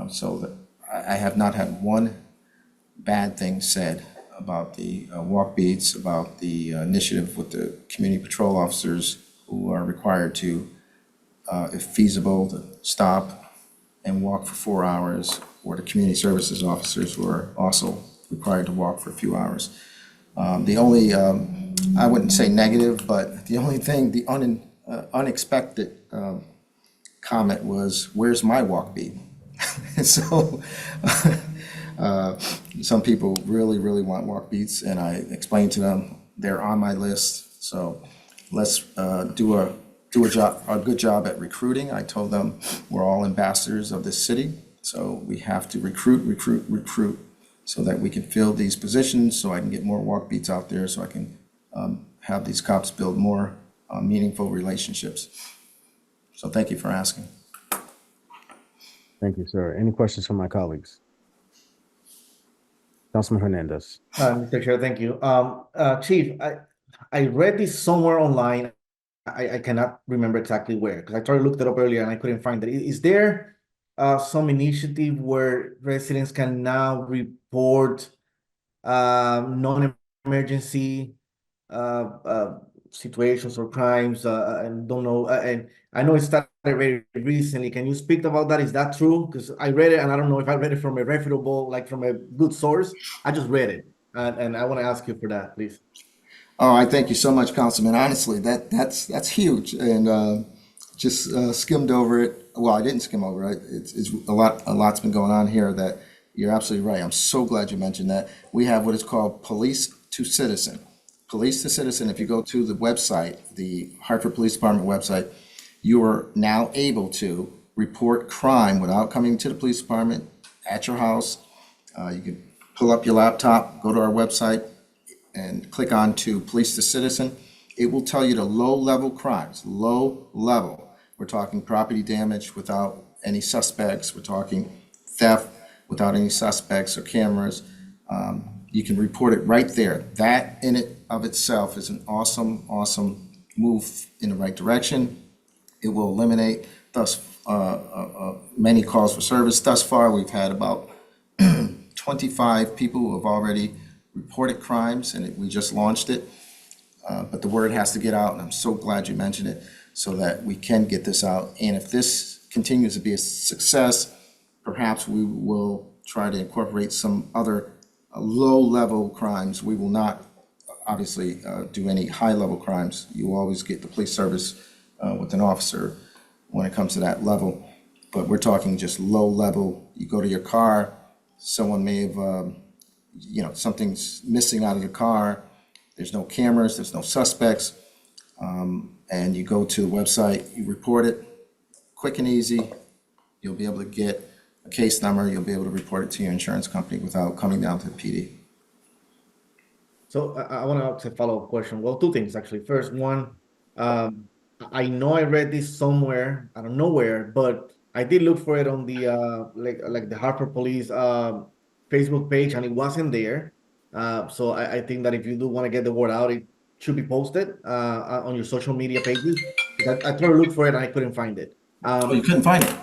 So that I have not had one bad thing said about the walk beats, about the initiative with the community patrol officers who are required to, if feasible, to stop and walk for 4 hours, or the community services officers who are also required to walk for a few hours. The only, I wouldn't say negative, but the only thing, the unexpected comment was, "Where's my walk beat?" So some people really want walk beats, and I explained to them they're on my list. So let's do a good job at recruiting. I told them we're all ambassadors of this city, so we have to recruit so that we can fill these positions, so I can get more walk beats out there, so I can have these cops build more meaningful relationships. So thank you for asking.
Thank you, sir. Any questions from my colleagues? Councilman Hernandez.
Mr. Chair, thank you. Chief, I read this somewhere online. I cannot remember exactly where, because I tried to look it up earlier and I couldn't find it. Is there some initiative where residents can now report non-emergency situations or crimes, and don't know. And I know it started very recently. Can you speak about that? Is that true? Because I read it, and I don't know if I read it from a reputable, like from a good source. I just read it, and I want to ask you for that, please.
Oh, I thank you so much, Councilman. Honestly, that's huge, and just skimmed over it. Well, I didn't skim over it. It's a lot's been going on here. That you're absolutely right. I'm so glad you mentioned that. We have what is called Police to Citizen. Police to Citizen. If you go to the website, the Hartford Police Department website, you are now able to report crime without coming to the police department at your house. You can pull up your laptop, go to our website, and click on to Police to Citizen. It will tell you the low-level crimes, low level. We're talking property damage without any suspects. We're talking theft without any suspects or cameras. You can report it right there. That in it of itself is an awesome, awesome move in the right direction. It will eliminate many calls for service. Thus far, we've had about 25 people who have already reported crimes, and we just launched it. But the word has to get out, and I'm so glad you mentioned it, so that we can get this out. And if this continues to be a success, perhaps we will try to incorporate some other low-level crimes. We will not, obviously, do any high-level crimes. You will always get the police service with an officer when it comes to that level. But we're talking just low-level. You go to your car, someone may have, something's missing out of the car. There's no cameras, there's no suspects. And you go to the website, you report it, quick and easy. You'll be able to get a case number. You'll be able to report it to your insurance company without coming down to the PD.
So I want to ask a follow-up question. Well, two things actually. First, one, I know I read this somewhere, I don't know where, but I did look for it on the like the Hartford Police Facebook page, and it wasn't there. So I think that if you do want to get the word out, it should be posted on your social media pages. I tried to look for it and I couldn't find it.
Oh, you couldn't find it?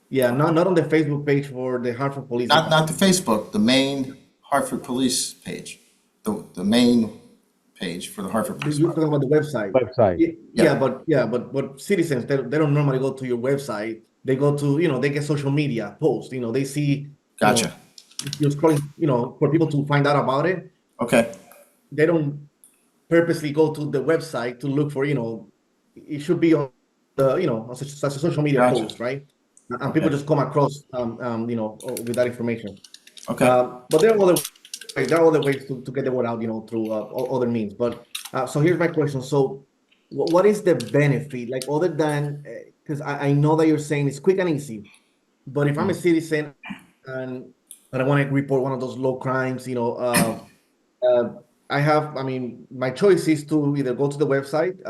Yeah, not on the Facebook page for the Hartford Police.
Not the Facebook, the main Hartford Police page, the main page for the Hartford Police
You're
Department.
talking about the website.
Website.
But citizens, they don't normally go to your website. They go to, they get social media posts, they see.
Gotcha.
You're scrolling, for people to find out about it.
Okay.
They don't purposely go to the website to look for, it should be on the, such a social media
Gotcha.
post, right? And people just come across, with that information.
Okay.
But there are other ways to get the word out, through other means. But so here's my question. So what is the benefit, like other than, because I know that you're saying it's quick and easy, but if I'm a citizen and I want to report one of those low crimes, my choice is to either go to the website,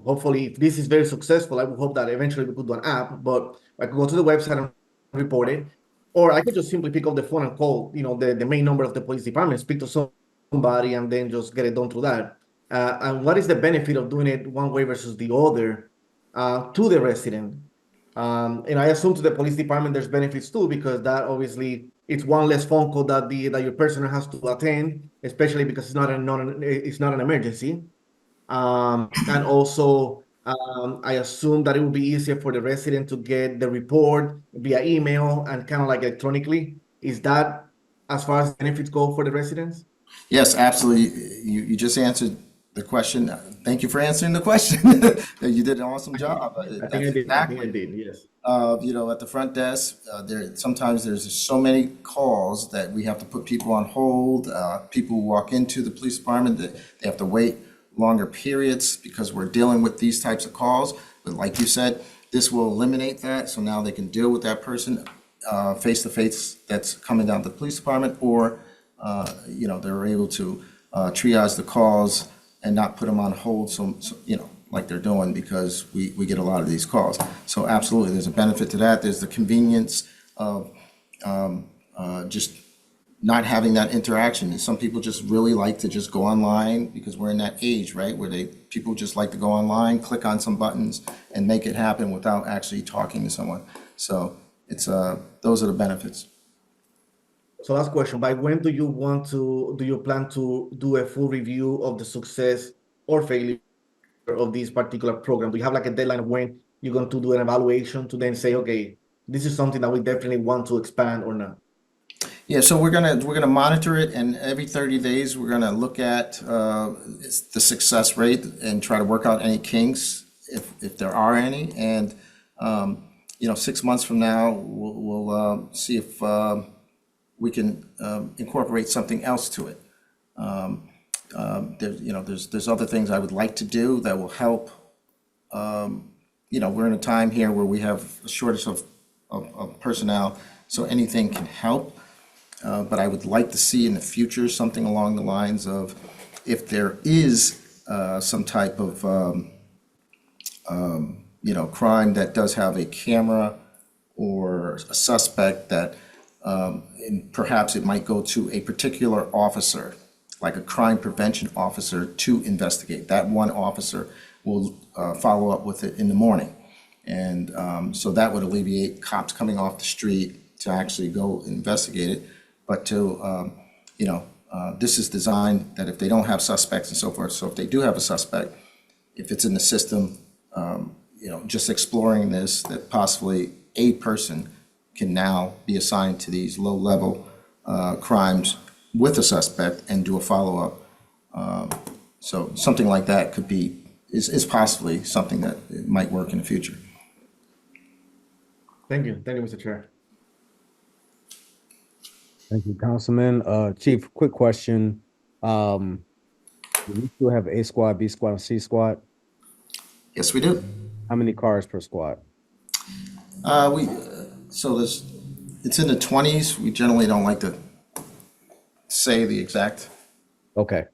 hopefully if this is very successful, I would hope that eventually we could do an app, but I could go to the website and report it, or I could just simply pick up the phone and call, the main number of the police department, speak to somebody, and then just get it done through that. And what is the benefit of doing it one way versus the other to the resident? And I assume to the police department there's benefits too, because that obviously it's one less phone call that your person has to attend, especially because it's not an emergency. And also, I assume that it will be easier for the resident to get the report via email and kind of like electronically. Is that as far as benefits go for the residents?
Yes, absolutely. You just answered the question. Thank you for answering the question. You did an awesome job.
I think I did, yes.
At the front desk, sometimes there's so many calls that we have to put people on hold. People walk into the police department, that they have to wait longer periods because we're dealing with these types of calls. But like you said, this will eliminate that. So now they can deal with that person face to face that's coming down to the police department, or they're able to triage the calls and not put them on hold. So like they're doing, because we get a lot of these calls. So absolutely, there's a benefit to that. There's the convenience of just not having that interaction. And some people just really like to just go online, because we're in that age, right, where people just like to go online, click on some buttons, and make it happen without actually talking to someone. So it's those are the benefits.
So last question, by when do you plan to do a full review of the success or failure of this particular program? Do you have like a deadline of when you're going to do an evaluation to then say, okay, this is something that we definitely want to expand or not?
Yeah, so we're gonna monitor it, and every 30 days we're gonna look at the success rate and try to work out any kinks if there are any. And 6 months from now we'll see if we can incorporate something else to it. There's other things I would like to do that will help. We're in a time here where we have a shortage of personnel, so anything can help. But I would like to see in the future something along the lines of, if there is some type of crime that does have a camera or a suspect, that and perhaps it might go to a particular officer, like a crime prevention officer, to investigate. That one officer will follow up with it in the morning. And so that would alleviate cops coming off the street to actually go investigate it. But this is designed that if they don't have suspects and so forth, so if they do have a suspect, if it's in the system, just exploring this, that possibly a person can now be assigned to these low-level crimes with a suspect and do a follow-up. So something like that is possibly something that might work in the future.
Thank you, Mr. Chair.
Thank you, Councilman. Chief, quick question. Do we still have A squad, B squad, and C squad?
Yes, we do.
How many cars per squad?
It's in the 20s. We generally don't like to say the exact
Okay.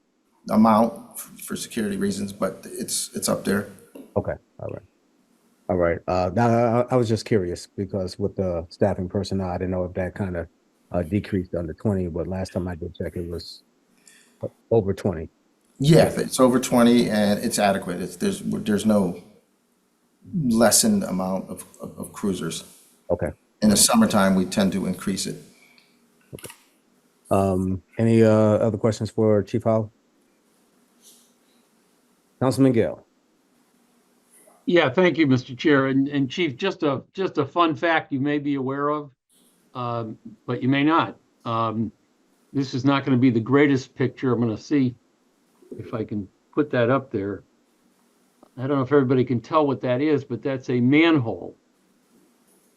amount for security reasons, but it's up there.
Okay. All right. Now I was just curious because with the staffing personnel, I didn't know if that kind of decreased under 20, but last time I did check, it was over 20.
Yeah, it's over 20 and it's adequate. There's no lessened amount of cruisers.
Okay.
In the summertime, we tend to increase it.
Any other questions for Chief Howell? Councilman Gale.
Yeah, thank you, Mr. Chair. And Chief, just a fun fact you may be aware of, but you may not. This is not going to be the greatest picture. I'm going to see if I can put that up there. I don't know if everybody can tell what that is, but that's a manhole.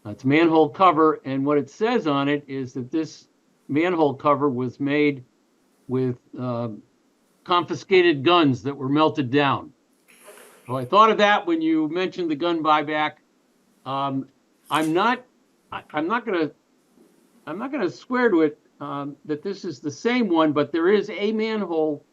It's a manhole cover, and what it says on it is that this manhole cover was made with confiscated guns that were melted down. So I thought of that when you mentioned the gun buyback. I'm not gonna swear to it that this is the same one, but there is a manhole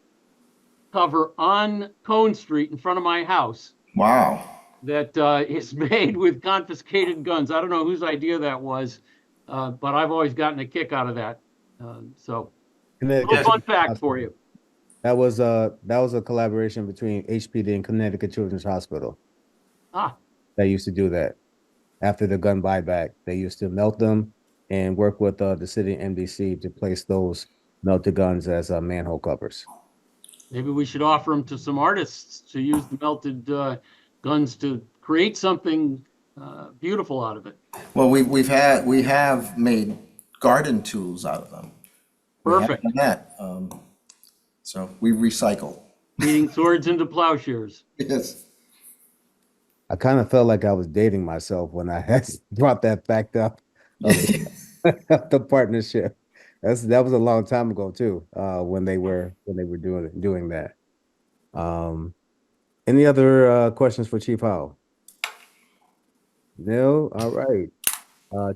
cover on Cone Street in front of my house.
Wow.
That is made with confiscated guns. I don't know whose idea that was, but I've always gotten a kick out of that. So, a little fun fact for you.
That was a collaboration between HPD and Connecticut Children's Hospital. They used to do that. After the gun buyback, they used to melt them and work with the city NBC to place those melted guns as manhole covers.
Maybe we should offer them to some artists to use the melted guns to create something beautiful out of it.
Well, we have made garden tools out of them.
Perfect.
We have done that. So we recycle.
Beating swords into plowshares.
Yes.
I kind of felt like I was dating myself when I had brought that fact up of the partnership. That was a long time ago too, when they were doing that. Any other questions for Chief Howell? No? All right.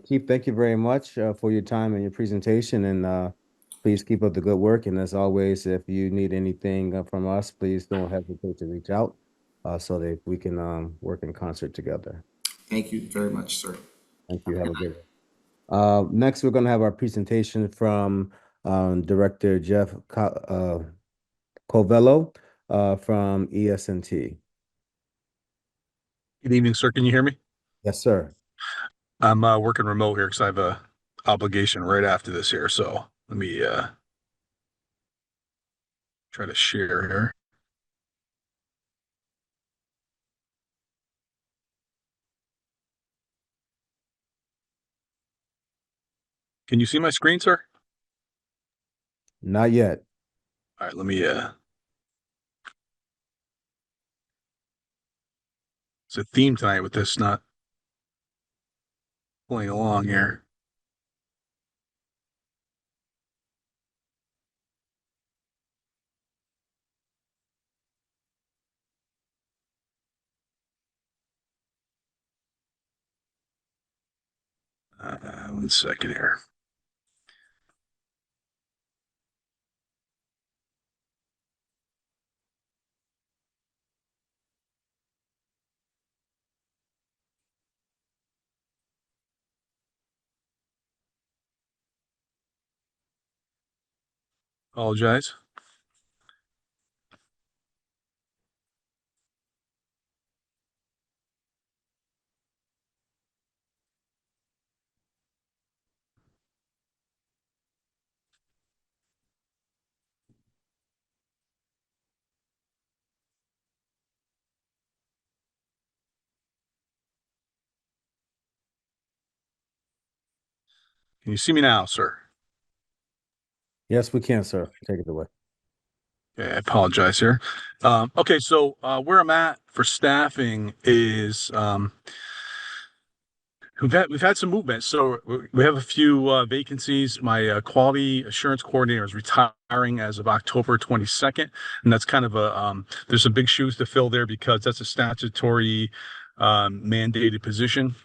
Chief, thank you very much for your time and your presentation, and please keep up the good work. And as always, if you need anything from us, please don't hesitate to reach out so that we can work in concert together.
Thank you very much, sir.
Thank you. Have a good one. Next, we're going to have our presentation from Director Jeff Covello from ESNT.
Good evening, sir. Can you hear me?
Yes, sir.
I'm working remote here because I have a obligation right after this here. So let me try to share here. Can you see my screen, sir?
Not yet.
All right, let me it's a theme tonight with this not playing along here. One second here. Apologize. Can you see me now, sir?
Yes, we can, sir. Take it away.
Okay, I apologize here. Okay, so where I'm at for staffing is we've had some movement. So we have a few vacancies. My quality assurance coordinator is retiring as of October 22nd, and that's kind of a there's some big shoes to fill there because that's a statutory mandated position.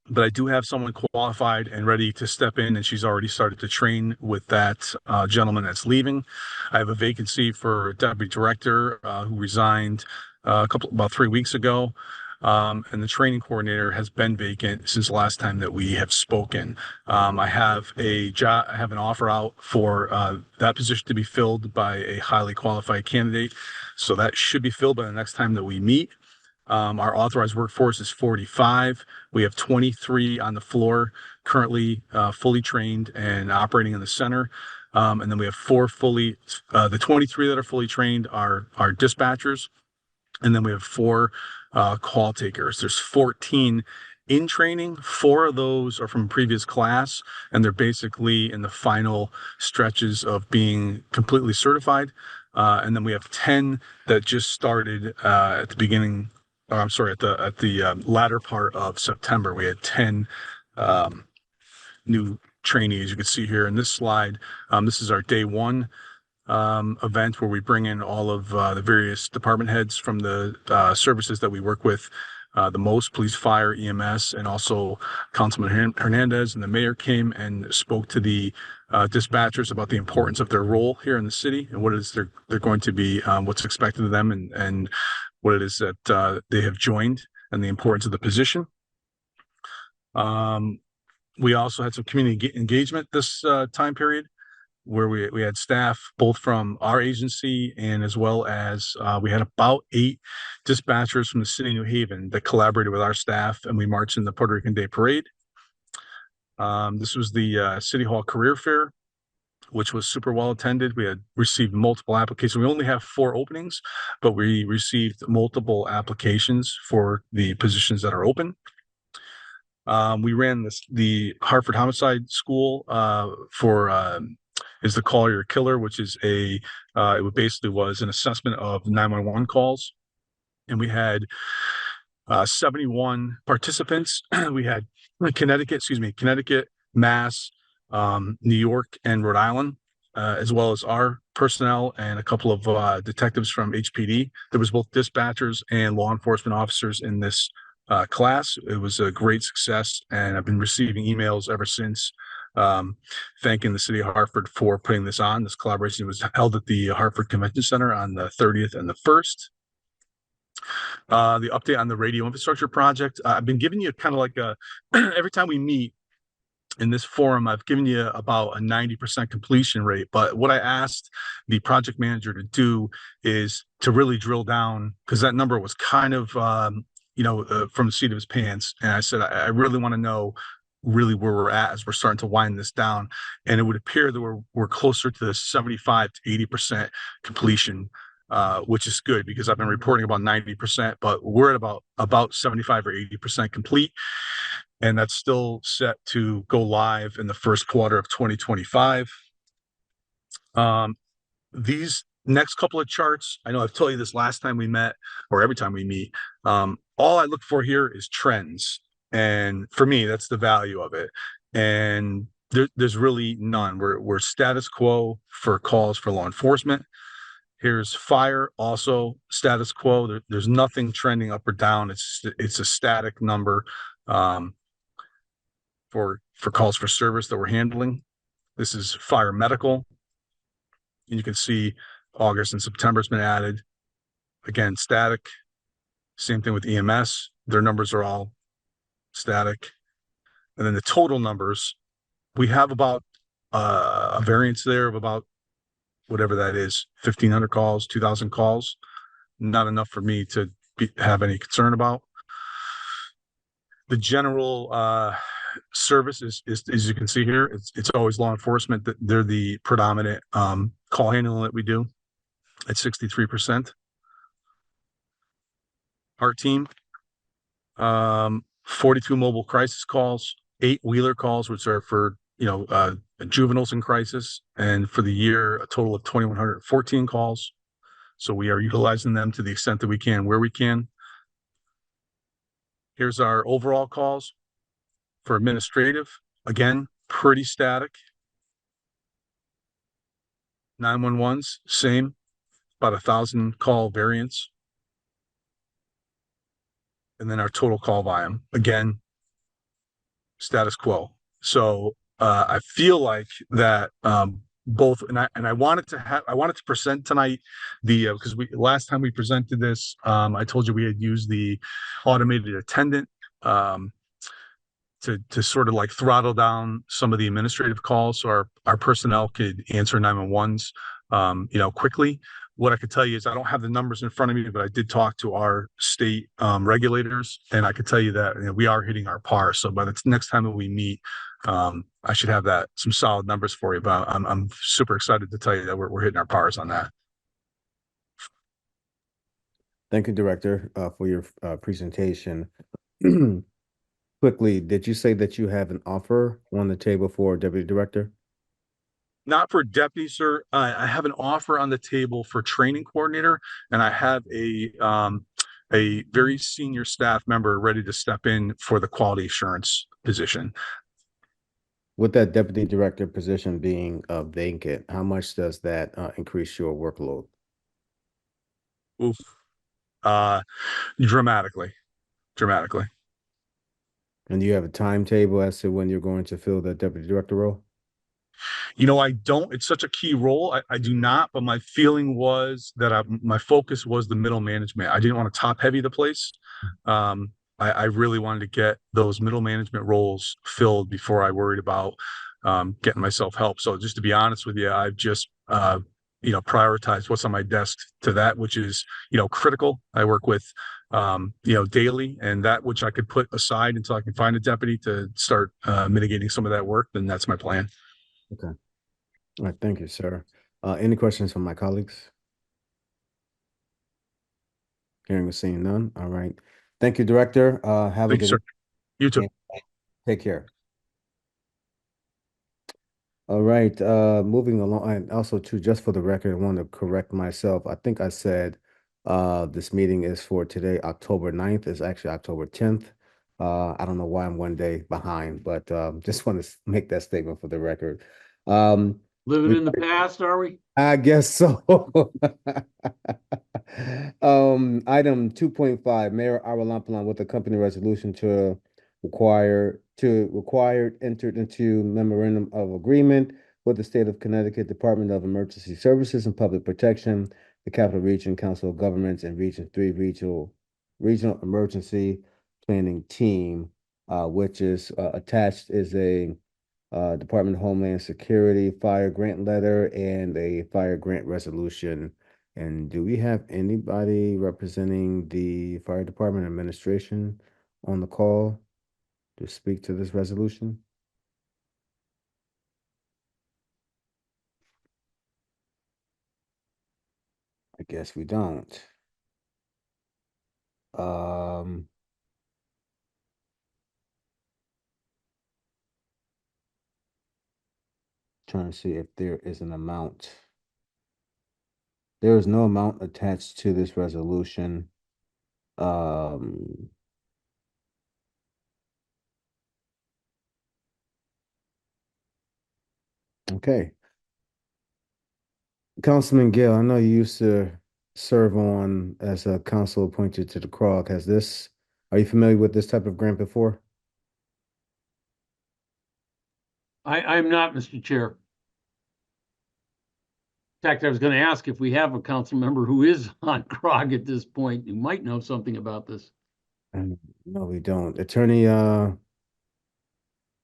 But I do have someone qualified and ready to step in, and she's already started to train with that gentleman that's leaving. I have a vacancy for a deputy director who resigned about 3 weeks ago. And the training coordinator has been vacant since the last time that we have spoken. I have I have an offer out for that position to be filled by a highly qualified candidate. So that should be filled by the next time that we meet. Our authorized workforce is 45. We have 23 on the floor currently fully trained and operating in the center. And then we have the 23 that are fully trained are dispatchers. And then we have 4 call takers. There's 14 in training. 4 of those are from previous class, and they're basically in the final stretches of being completely certified. And then we have 10 that just started at the beginning. I'm sorry, at the latter part of September. We had 10 new trainees. You can see here in this slide. This is our day 1 event where we bring in all of the various department heads from the services that we work with the most, police, fire, EMS, and also Councilman Hernandez and the mayor came and spoke to the dispatchers about the importance of their role here in the city and what it is they're going to be, what's expected of them, and what it is that they have joined and the importance of the position. We also had some community engagement this time period, where we had staff both from our agency and as well as we had about 8 dispatchers from the city of New Haven that collaborated with our staff, and we marched in the Puerto Rican Day Parade. This was the City Hall Career Fair, which was super well attended. We had received multiple applications. We only have 4 openings, but we received multiple applications for the positions that are open. We ran the Hartford Homicide School for is the Call Your Killer, which is it basically was an assessment of 911 calls. And we had 71 participants. We had Connecticut, Mass, New York, and Rhode Island, as well as our personnel and a couple of detectives from HPD. There was both dispatchers and law enforcement officers in this class. It was a great success, and I've been receiving emails ever since thanking the city of Hartford for putting this on. This collaboration was held at the Hartford Convention Center on the 30th and the 1st. The update on the radio infrastructure project. I've been giving you kind of like every time we meet in this forum, I've given you about a 90% completion rate. But what I asked the project manager to do is to really drill down, because that number was kind of, from the seat of his pants. And I said, I really want to know really where we're at as we're starting to wind this down. And it would appear that we're closer to the 75 to 80% completion, which is good because I've been reporting about 90%, but we're at about 75 or 80% complete. and that's still set to go live in the first quarter of 2025. These next couple of charts, I know I've told you this last time we met, or every time we meet, all I look for here is trends. And for me, that's the value of it. And there's really none. We're status quo for calls for law enforcement. Here's fire, also status quo. There's nothing trending up or down. It's a static number for calls for service that we're handling. This is fire medical. And you can see August and September has been added. Again, static. Same thing with EMS. Their numbers are all static. And then the total numbers, we have about a variance there of about whatever that is, 1,500 calls, 2,000 calls. Not enough for me to have any concern about. The general service is, as you can see here, it's always law enforcement. They're the predominant call handling that we do at 63%. Our team, 42 mobile crisis calls, 8 Wheeler calls, which are for juveniles in crisis, and for the year a total of 2,114 calls. So we are utilizing them to the extent that we can, where we can. Here's our overall calls for administrative. Again, pretty static. 911s, same, about 1,000 call variance. And then our total call volume, again, status quo. So I feel like that both, and I wanted to present tonight because last time we presented this, I told you we had used the automated attendant to sort of like throttle down some of the administrative calls so our personnel could answer 911s quickly. What I could tell you is I don't have the numbers in front of me, but I did talk to our state regulators, and I could tell you that we are hitting our par. So by the next time that we meet, I should have some solid numbers for you. But I'm super excited to tell you that we're hitting our pars on that.
Thank you, Director, for your presentation. Quickly, did you say that you have an offer on the table for Deputy Director?
Not for deputy, sir. I have an offer on the table for training coordinator, and I have a very senior staff member ready to step in for the quality assurance position.
With that Deputy Director position being vacant, how much does that increase your workload?
Oof. Dramatically.
And do you have a timetable as to when you're going to fill the Deputy Director role?
I don't. It's such a key role. I do not, but my feeling was that my focus was the middle management. I didn't want to top heavy the place. I really wanted to get those middle management roles filled before I worried about getting myself help. So just to be honest with you, I've just prioritized what's on my desk to that, which is critical. I work with daily, and that which I could put aside until I can find a deputy to start mitigating some of that work. Then that's my plan.
Okay. All right. Thank you, sir. Any questions from my colleagues? Hearing and seeing none. All right. Thank you, Director. Have a good
Sir. You too.
Take care. All right. Moving along, and also too, just for the record, I want to correct myself. I think I said this meeting is for today, October 9th. It's actually October 10th. I don't know why I'm one day behind, but just want to make that statement for the record.
Living in the past, are we?
I guess so. Item 2.5, Mayor Aralampulan with a company resolution to require entered into memorandum of agreement with the State of Connecticut Department of Emergency Services and Public Protection, the Capital Region Council of Governments, and Region 3 Regional Emergency Planning Team, which is attached is a Department of Homeland Security fire grant letter and a fire grant resolution. And do we have anybody representing the fire department administration on the call to speak to this resolution? I guess we don't. trying to see if there is an amount. There is no amount attached to this resolution. Okay. Councilman Gale, I know you used to serve on as a council appointed to the CROG. Are you familiar with this type of grant before?
I'm not, Mr. Chair. In fact, I was going to ask if we have a council member who is on CROG at this point, who might know something about this.
No, we don't. Attorney Fiola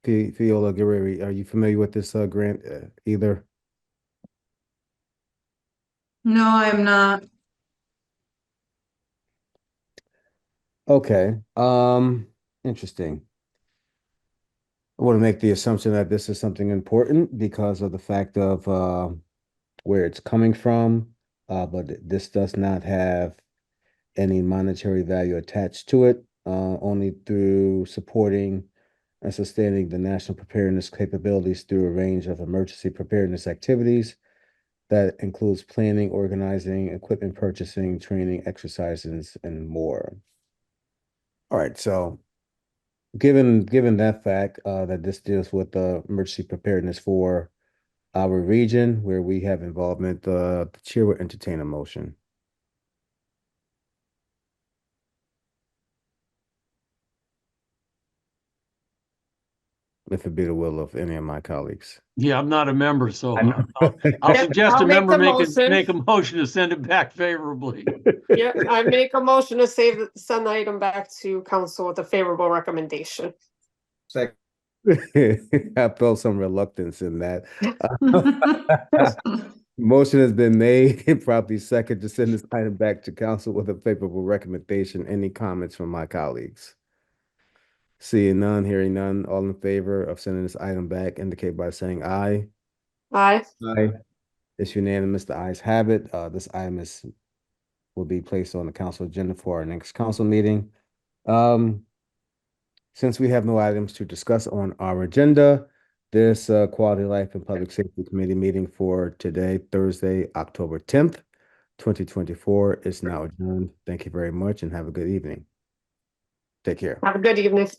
Guerreri, are you familiar with this grant either?
No, I'm not.
Okay. Interesting. I want to make the assumption that this is something important because of the fact of where it's coming from, but this does not have any monetary value attached to it, only through supporting and sustaining the national preparedness capabilities through a range of emergency preparedness activities that includes planning, organizing, equipment purchasing, training, exercises, and more. All right, so given that fact, that this deals with the emergency preparedness for our region where we have involvement, the chair will entertain a motion. If it be the will of any of my colleagues.
Yeah, I'm not a member, so
I know.
I'll
Yep,
suggest
I'll
a
make
member
the motion.
make a motion to send it back favorably.
Yeah, I make a motion to send the item back to council with a favorable recommendation.
Second.
I felt some reluctance in that. Motion has been made and probably second to send this item back to council with a favorable recommendation. Any comments from my colleagues? Seeing none, hearing none, all in favor of sending this item back indicate by saying aye.
Aye.
Aye. It's unanimous. The ayes have it. This item will be placed on the council agenda for our next council meeting. Since we have no items to discuss on our agenda, this Quality Life and Public Safety Committee meeting for today, Thursday, October 10th, 2024 is now adjourned. Thank you very much and have a good evening. Take care.
Have a good evening.